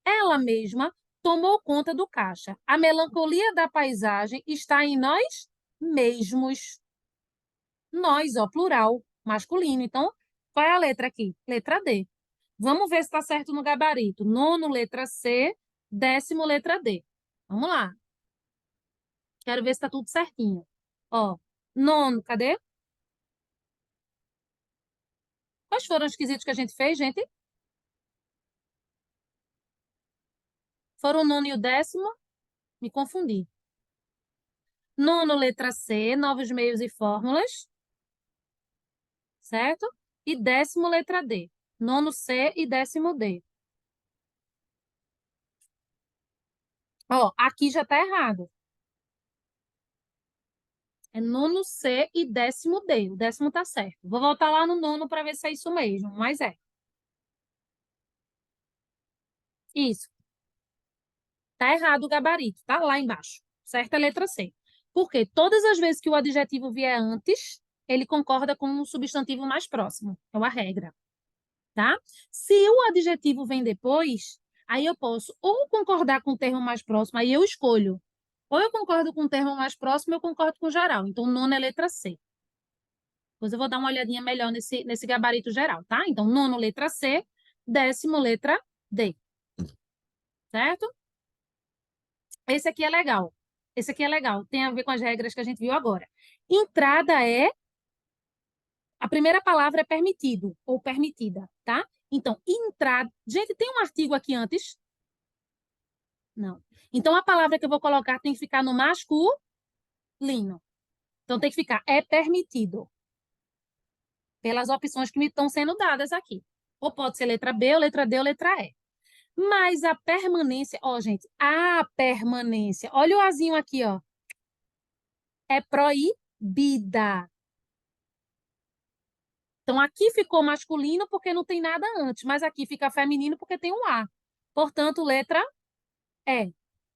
Ela mesma tomou conta do caixa. A melancolia da paisagem está em nós mesmos. Nós, plural, masculino. Então, qual é a letra aqui? Letra D. Vamos ver se está certo no gabarito. Nono, letra C. Décimo, letra D. Vamos lá. Quero ver se está tudo certinho. Nono, cadê? Quais foram os quesitos que a gente fez, gente? Foram o nono e o décimo? Me confundi. Nono, letra C. Novos meios e fórmulas. Certo? E décimo, letra D. Nono C e décimo D. Aqui já está errado. É nono C e décimo D. O décimo está certo. Vou voltar lá no nono para ver se é isso mesmo, mas é. Isso. Está errado o gabarito, tá lá embaixo. Certa letra C. Porque todas as vezes que o adjetivo vier antes, ele concorda com o substantivo mais próximo. É a regra. Tá? Se o adjetivo vem depois, aí eu posso ou concordar com o termo mais próximo, aí eu escolho. Ou eu concordo com o termo mais próximo, ou eu concordo com o geral. Então, nono é letra C. Depois eu vou dar uma olhadinha melhor nesse gabarito geral, tá? Então, nono, letra C, décimo, letra D. Certo? Esse aqui é legal. Esse aqui é legal. Tem a ver com as regras que a gente viu agora. Entrada é... A primeira palavra é permitido ou permitida, tá? Então, entrada... Gente, tem um artigo aqui antes? Não. Então, a palavra que eu vou colocar tem que ficar no masculino. Então, tem que ficar é permitido. Pelas opções que me estão sendo dadas aqui. Ou pode ser letra B, ou letra D, ou letra E. Mas a permanência, gente, a permanência, olha o azinho aqui, é proibida. Então, aqui ficou masculino porque não tem nada antes, mas aqui fica feminino porque tem um A. Portanto, letra E.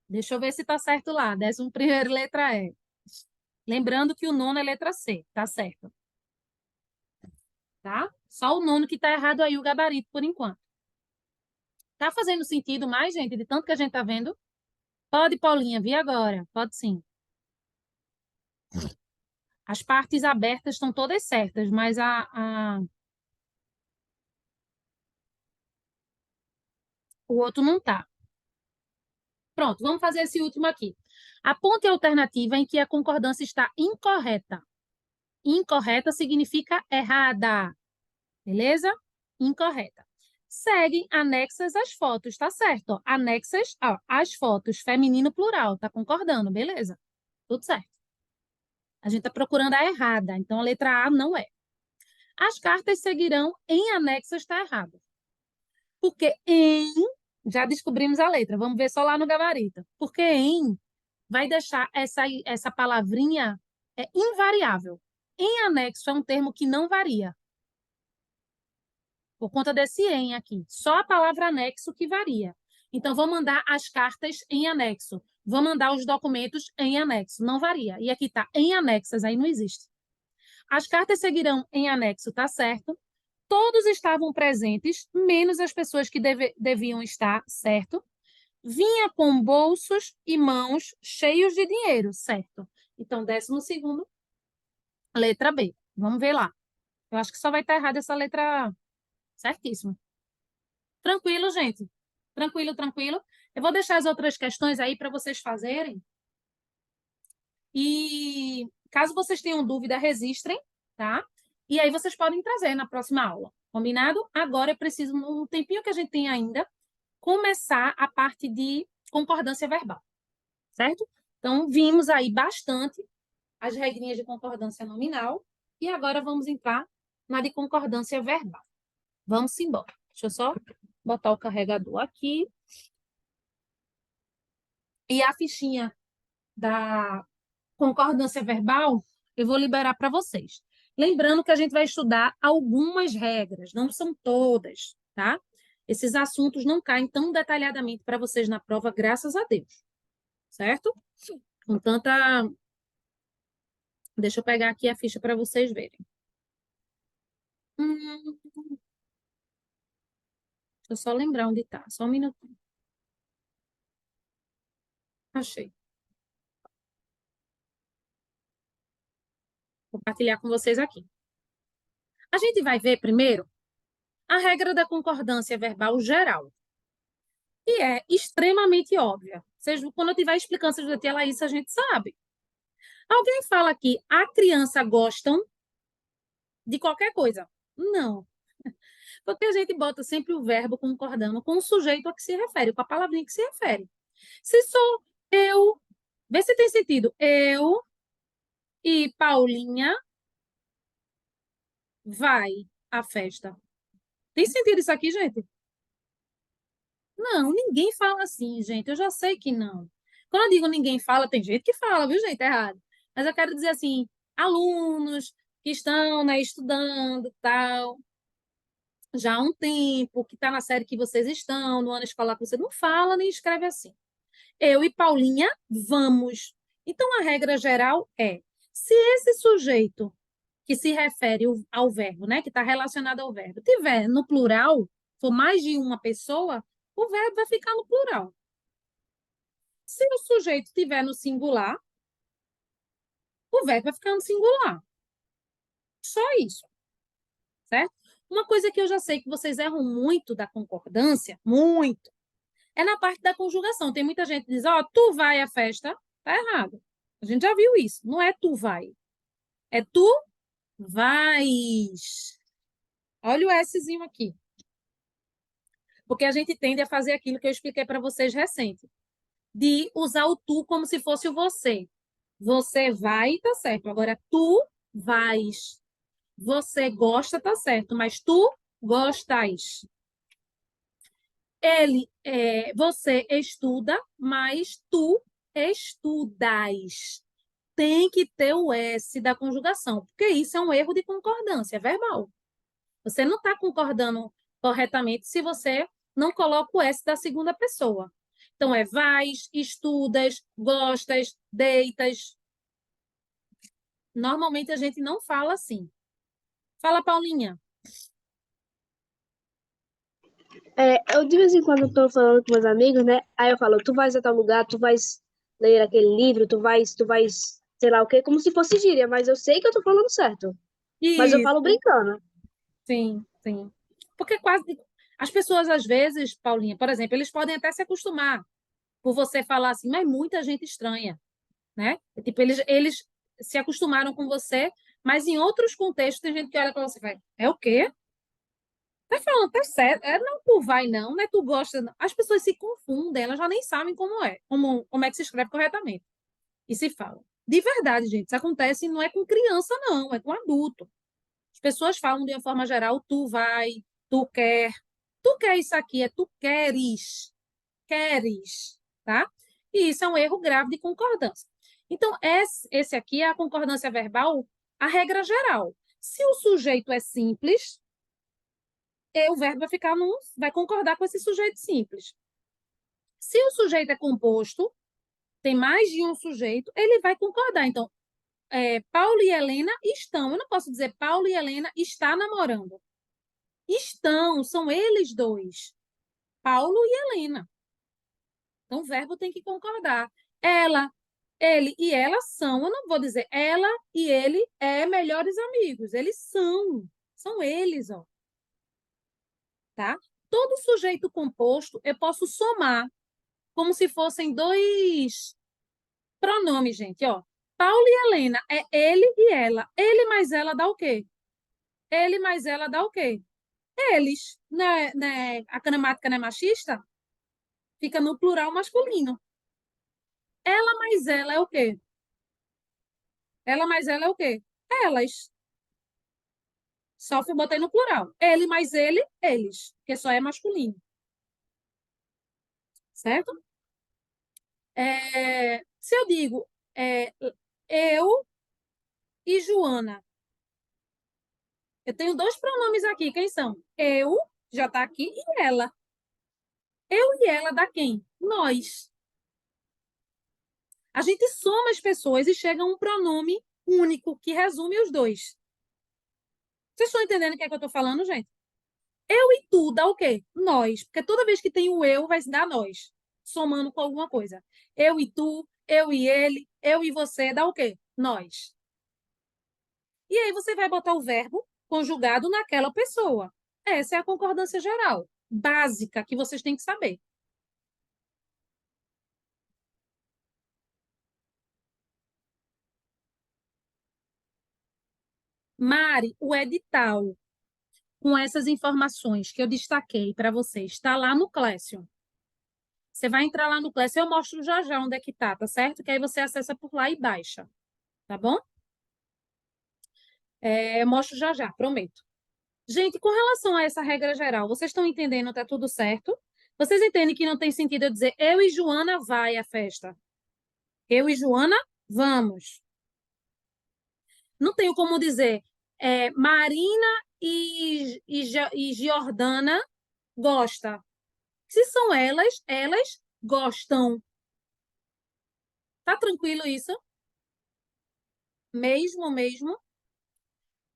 Deixa eu ver se está certo lá. 11º, letra E. Lembrando que o nono é letra C, tá certo? Tá? Só o nono que está errado aí, o gabarito, por enquanto. Tá fazendo sentido mais, gente, de tanto que a gente tá vendo? Pode, Paulinha, vi agora. Pode sim. As partes abertas estão todas certas, mas o outro não tá. Pronto, vamos fazer esse último aqui. Aponte a alternativa em que a concordância está incorreta. Incorreta significa errada. Beleza? Incorreta. Seguem anexas as fotos, tá certo? Anexas as fotos, feminino plural, tá concordando, beleza? Tudo certo. A gente tá procurando a errada, então a letra A não é. As cartas seguirão em anexas, está errado. Porque em, já descobrimos a letra, vamos ver só lá no gabarito. Porque em vai deixar essa palavrinha invariável. Em anexo é um termo que não varia. Por conta desse em aqui. Só a palavra anexo que varia. Então, vou mandar as cartas em anexo. Vou mandar os documentos em anexo. Não varia. E aqui está em anexas, aí não existe. As cartas seguirão em anexo, tá certo? Todos estavam presentes, menos as pessoas que deviam estar, certo? Vinha com bolsos e mãos cheios de dinheiro, certo? Então, 12º, letra B. Vamos ver lá. Eu acho que só vai estar errada essa letra A. Certíssimo. Tranquilo, gente? Tranquilo, tranquilo. Eu vou deixar as outras questões aí para vocês fazerem. E caso vocês tenham dúvida, registrem, tá? E aí vocês podem trazer na próxima aula. Combinado? Agora eu preciso, no tempinho que a gente tem ainda, começar a parte de concordância verbal, certo? Então, vimos aí bastante as regrinhas de concordância nominal e agora vamos entrar na de concordância verbal. Vamos embora. Deixa eu só botar o carregador aqui. E a fichinha da concordância verbal, eu vou liberar para vocês. Lembrando que a gente vai estudar algumas regras, não são todas, tá? Esses assuntos não caem tão detalhadamente para vocês na prova, graças a Deus. Certo? Com tanta... Deixa eu pegar aqui a ficha para vocês verem. Deixa eu só lembrar onde está. Só um minutinho. Achei. Vou compartilhar com vocês aqui. A gente vai ver primeiro a regra da concordância verbal geral, que é extremamente óbvia. Seja, quando eu estiver explicando se a tia Laís, a gente sabe. Alguém fala que a criança gostam de qualquer coisa? Não. Porque a gente bota sempre o verbo concordando com o sujeito a que se refere, com a palavrinha que se refere. Se sou eu, vê se tem sentido. Eu e Paulinha vai à festa. Tem sentido isso aqui, gente? Não, ninguém fala assim, gente. Eu já sei que não. Quando eu digo ninguém fala, tem gente que fala, viu, gente? É errado. Mas eu quero dizer assim, alunos que estão, né, estudando, tal, já há um tempo, que está na série que vocês estão, no ano escolar que você não fala nem escreve assim. Eu e Paulinha vamos. Então, a regra geral é, se esse sujeito que se refere ao verbo, né, que está relacionado ao verbo, tiver no plural, for mais de uma pessoa, o verbo vai ficar no plural. Se o sujeito estiver no singular, o verbo vai ficar no singular. Só isso, certo? Uma coisa que eu já sei que vocês erram muito da concordância, muito, é na parte da conjugação. Tem muita gente que diz, ó, tu vai à festa, tá errado. A gente já viu isso. Não é tu vai, é tu vais. Olha o Szinho aqui. Porque a gente tende a fazer aquilo que eu expliquei para vocês recente, de usar o tu como se fosse o você. Você vai, tá certo. Agora, tu vais. Você gosta, tá certo. Mas tu gostas. Você estuda, mas tu estudas. Tem que ter o S da conjugação, porque isso é um erro de concordância verbal. Você não está concordando corretamente se você não coloca o S da segunda pessoa. Então, é vais, estudas, gostas, deitas. Normalmente a gente não fala assim. Fala, Paulinha. Eu de vez em quando estou falando com meus amigos, né? Aí eu falo, tu vais a tal lugar, tu vais ler aquele livro, tu vais, sei lá o quê, como se fosse gíria, mas eu sei que eu tô falando certo. Mas eu falo Isso. brincando. Sim, sim. Porque quase as pessoas às vezes, Paulinha, por exemplo, eles podem até se acostumar por você falar assim, mas muita gente estranha, né? Tipo, eles se acostumaram com você, mas em outros contextos tem gente que olha para você e vai, é o quê? Tá falando, tá certo. Não tu vai, não é tu gosta, não. As pessoas se confundem, elas já nem sabem como é que se escreve corretamente. E se fala. De verdade, gente, isso acontece não é com criança, não, é com adulto. As pessoas falam de uma forma geral, tu vai, tu quer. Tu quer isso aqui, é tu queres. Queres, tá? E isso é um erro grave de concordância. Então, esse aqui é a concordância verbal, a regra geral. Se o sujeito é simples, o verbo vai concordar com esse sujeito simples. Se o sujeito é composto, tem mais de um sujeito, ele vai concordar. Então, Paulo e Helena estão. Eu não posso dizer Paulo e Helena está namorando. Estão, são eles dois. Paulo e Helena. Então, o verbo tem que concordar. Ela, ele e ela são. Eu não vou dizer ela e ele é melhores amigos. Eles são. São eles, ó. Tá? Todo sujeito composto eu posso somar como se fossem dois pronomes, gente, ó. Paulo e Helena é ele e ela. Ele mais ela dá o quê? Ele mais ela dá o quê? Eles. Né? A gramática não é machista? Fica no plural masculino. Ela mais ela é o quê? Ela mais ela é o quê? Elas. Só que eu botei no plural. Ele mais ele, eles. Porque só é masculino. Certo? Se eu digo eu e Joana, eu tenho dois pronomes aqui. Quem são? Eu, já está aqui, e ela. Eu e ela dá quem? Nós. A gente soma as pessoas e chega a um pronome único que resume os dois. Vocês estão entendendo o que é que eu estou falando, gente? Eu e tu dá o quê? Nós. Porque toda vez que tem o eu, vai se dar nós. Somando com alguma coisa. Eu e tu, eu e ele, eu e você, dá o quê? Nós. E aí você vai botar o verbo conjugado naquela pessoa. Essa é a concordância geral, básica, que vocês têm que saber. Mari, o edital com essas informações que eu destaquei para vocês está lá no Classroom. Você vai entrar lá no Classroom, eu mostro já já onde é que tá certo? Que aí você acessa por lá e baixa, tá bom? Eu mostro já já, prometo. Gente, com relação a essa regra geral, vocês estão entendendo? Tá tudo certo? Vocês entendem que não tem sentido eu dizer eu e Joana vai à festa? Eu e Joana vamos. Não tenho como dizer Marina e Giordana gosta. Se são elas, elas gostam. Tá tranquilo isso? Mesmo?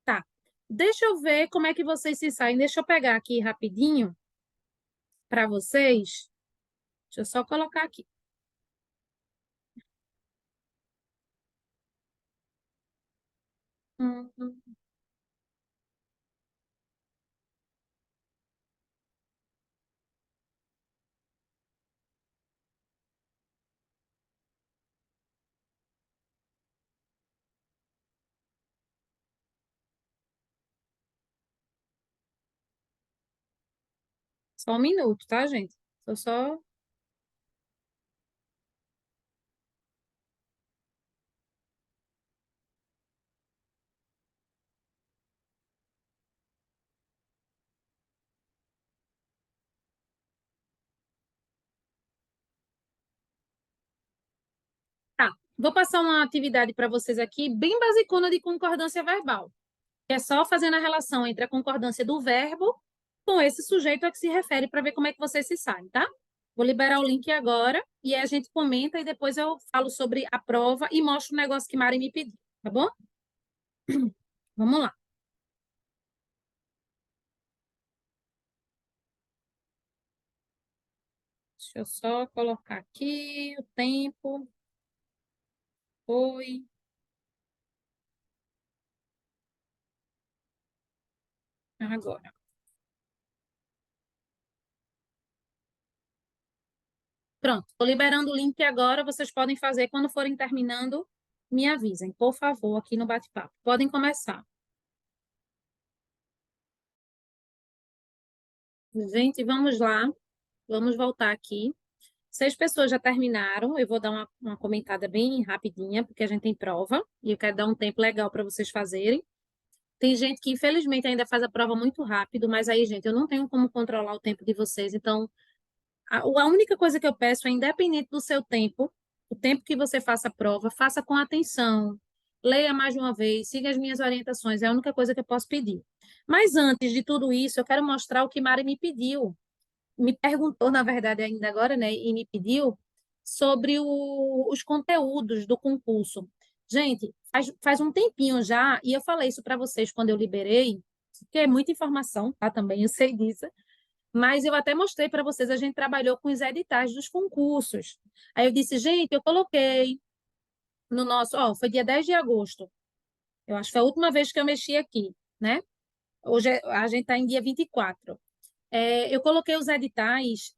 Tá. Deixa eu ver como é que vocês se saem. Deixa eu pegar aqui rapidinho para vocês. Deixa eu só colocar aqui. Hum. Só um minuto, tá, gente? Tô só. Tá. Vou passar uma atividade para vocês aqui, bem basicona de concordância verbal. É só fazendo a relação entre a concordância do verbo com esse sujeito a que se refere para ver como é que vocês se saem, tá? Vou liberar o link agora e aí a gente comenta e depois eu falo sobre a prova e mostro o negócio que Mari me pediu, tá bom? Vamos lá. Deixa eu só colocar aqui o tempo. Foi. Agora. Pronto, estou liberando o link agora. Vocês podem fazer quando forem terminando. Me avisem, por favor, aqui no bate-papo. Podem começar. Gente, vamos lá. Vamos voltar aqui. 6 pessoas já terminaram. Eu vou dar uma comentada bem rapidinha, porque a gente tem prova. E eu quero dar um tempo legal para vocês fazerem. Tem gente que, infelizmente, ainda faz a prova muito rápido, mas aí, gente, eu não tenho como controlar o tempo de vocês. Então, a única coisa que eu peço é, independente do seu tempo, o tempo que você faça a prova, faça com atenção, leia mais de uma vez, siga as minhas orientações, é a única coisa que eu posso pedir. Mas antes de tudo isso, eu quero mostrar o que Mari me pediu. me perguntou, na verdade, ainda agora, né, e me pediu sobre os conteúdos do concurso. Gente, faz um tempinho já, e eu falei isso para vocês quando eu liberei, que é muita informação, tá? Também eu sei disso, mas eu até mostrei para vocês, a gente trabalhou com os editais dos concursos. Aí eu disse, gente, eu coloquei no nosso, ó, foi dia 10 de agosto, eu acho que foi a última vez que eu mexi aqui, né? Hoje a gente está em dia 24. Eu coloquei os editais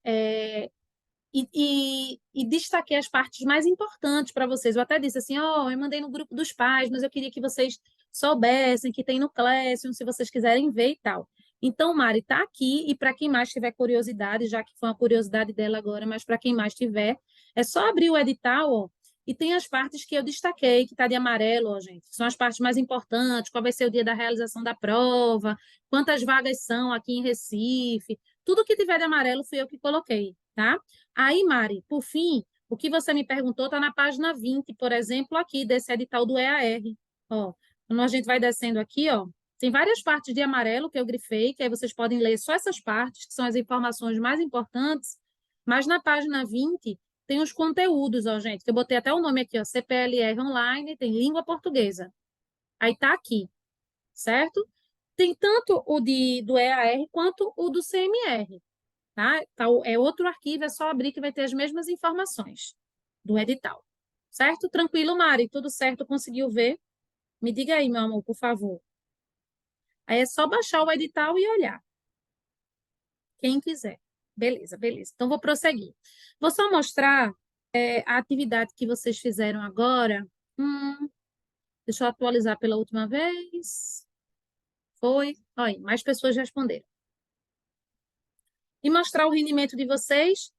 e destaquei as partes mais importantes para vocês. Eu até disse assim, ó, eu mandei no grupo dos pais, mas eu queria que vocês soubessem que tem no Classroom, se vocês quiserem ver e tal. Então, Mari, está aqui, e para quem mais tiver curiosidade, já que foi uma curiosidade dela agora, mas para quem mais tiver, é só abrir o edital, ó, e tem as partes que eu destaquei, que está de amarelo, ó, gente. São as partes mais importantes, qual vai ser o dia da realização da prova, quantas vagas são aqui em Recife, tudo que tiver de amarelo fui eu que coloquei, tá? Aí, Mari, por fim, o que você me perguntou está na página 20, por exemplo, aqui desse edital do EAR. Ó, quando a gente vai descendo aqui, ó, tem várias partes de amarelo que eu grifei, que aí vocês podem ler só essas partes, que são as informações mais importantes, mas na página 20 tem os conteúdos, ó, gente, que eu botei até o nome aqui, ó, CPLR Online, tem língua portuguesa. Aí tá aqui, certo? Tem tanto o do EAR quanto o do CMR. Tá? Então, é outro arquivo, é só abrir que vai ter as mesmas informações do edital. Certo? Tranquilo, Mari? Tudo certo? Conseguiu ver? Me diga aí, meu amor, por favor. Aí é só baixar o edital e olhar. Quem quiser. Beleza, beleza. Então, vou prosseguir. Vou só mostrar a atividade que vocês fizeram agora. Deixa eu atualizar pela última vez. Foi. Olha, mais pessoas responderam. E mostrar o rendimento de vocês.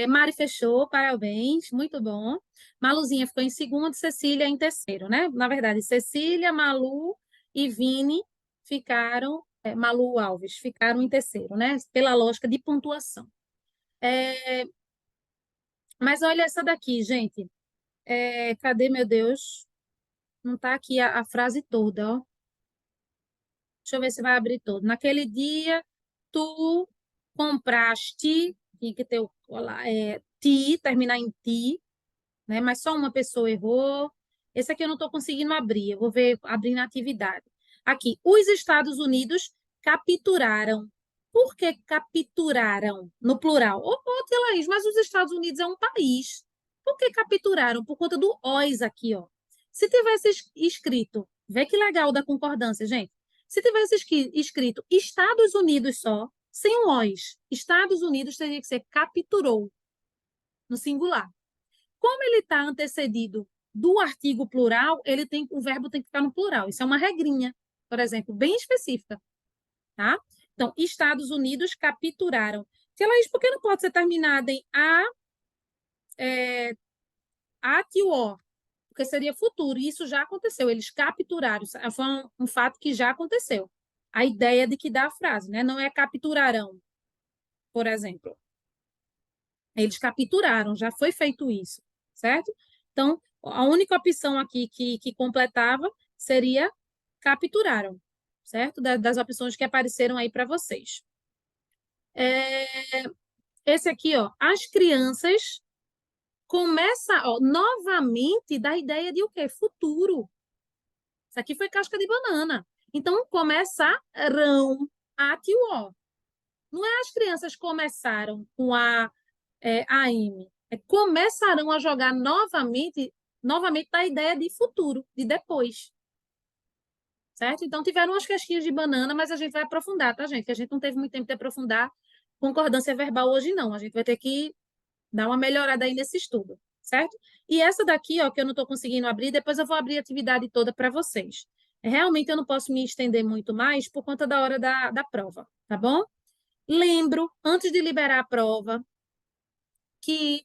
Mari fechou, parabéns, muito bom. Maluzinha ficou em segundo, Cecília em terceiro, né? Na verdade, Cecília, Malu e Vini ficaram, Malu Alves, ficaram em terceiro, né? Pela lógica de pontuação. Mas olha essa daqui, gente. Cadê, meu Deus? Não está aqui a frase toda, ó. Deixa eu ver se vai abrir todo. Naquele dia, tu compraste, tinha que ter ti, terminar em ti, né? Mas só uma pessoa errou. Esse aqui eu não estou conseguindo abrir, eu vou ver abrir na atividade. Aqui, os Estados Unidos capturaram. Por que capturaram no plural? Tia Laís, mas os Estados Unidos é um país. Por que capturaram? Por conta do OS aqui, ó. Se tivesse escrito, vê que legal da concordância, gente. Se tivesse escrito Estados Unidos só, sem o OS, Estados Unidos teria que ser capturou, no singular. Como ele está antecedido do artigo plural, o verbo tem que ficar no plural. Isso é uma regrinha, por exemplo, bem específica. Tá? Então, Estados Unidos capturaram. Tia Laís, por que não pode ser terminada em at-or? Porque seria futuro, e isso já aconteceu. Eles capturaram, foi um fato que já aconteceu. A ideia de que dá a frase, né? Não é capturarão, por exemplo. Eles capturaram, já foi feito isso, certo? Então, a única opção aqui que completava seria capturaram, certo? Das opções que apareceram aí para vocês. Esse aqui, ó, as crianças começa, ó, novamente da ideia de o quê? Futuro. Isso aqui foi casca de banana. Então, começarão a o. Não é as crianças começaram com AM. Começarão a jogar novamente da ideia de futuro, de depois. Certo? Então, tiveram umas casquinhas de banana, mas a gente vai aprofundar, tá, gente? Que a gente não teve muito tempo de aprofundar concordância verbal hoje, não. A gente vai ter que dar uma melhorada aí nesse estudo, certo? E essa daqui, ó, que eu não estou conseguindo abrir, depois eu vou abrir a atividade toda para vocês. Realmente eu não posso me estender muito mais por conta da hora da prova, tá bom? Lembro, antes de liberar a prova, que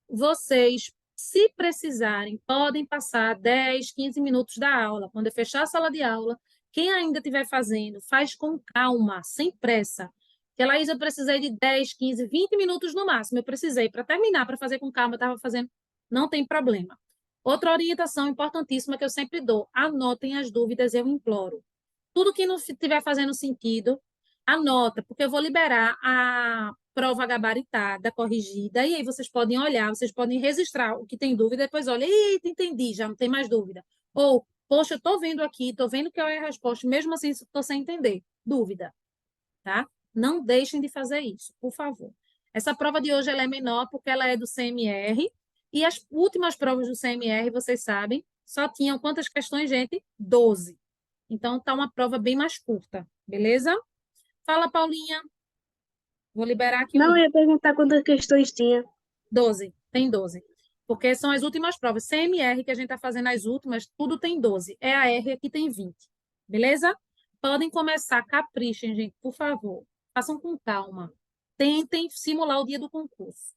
vocês, se precisarem, podem passar 10, 15 minutos da aula. Quando eu fechar a sala de aula, quem ainda estiver fazendo, faz com calma, sem pressa. Que Laís, eu precisei de 10, 15, 20 minutos no máximo. Eu precisei para terminar, para fazer com calma, eu estava fazendo, não tem problema. Outra orientação importantíssima que eu sempre dou: anotem as dúvidas, eu imploro. Tudo que não estiver fazendo sentido, Anota, porque eu vou liberar a prova gabaritada, corrigida, e aí vocês podem olhar, vocês podem registrar o que tem dúvida, depois olha, eita, entendi, já não tem mais dúvida. Ou, poxa, eu estou vendo aqui, estou vendo que é a resposta, mesmo assim estou sem entender. Dúvida, tá? Não deixem de fazer isso, por favor. Essa prova de hoje ela é menor porque ela é do CMR, e as últimas provas do CMR, vocês sabem, só tinham quantas questões, gente? 12. Então, tá uma prova bem mais curta, beleza? Fala, Paulinha. Vou liberar aqui o Não, eu link. ia perguntar quantas questões tinha. 12, tem 12. Porque são as últimas provas. CMR, que a gente está fazendo as últimas, tudo tem 12. EAR aqui tem 20. Beleza? Podem começar, caprichem, gente, por favor. Façam com calma. Tentem simular o dia do concurso.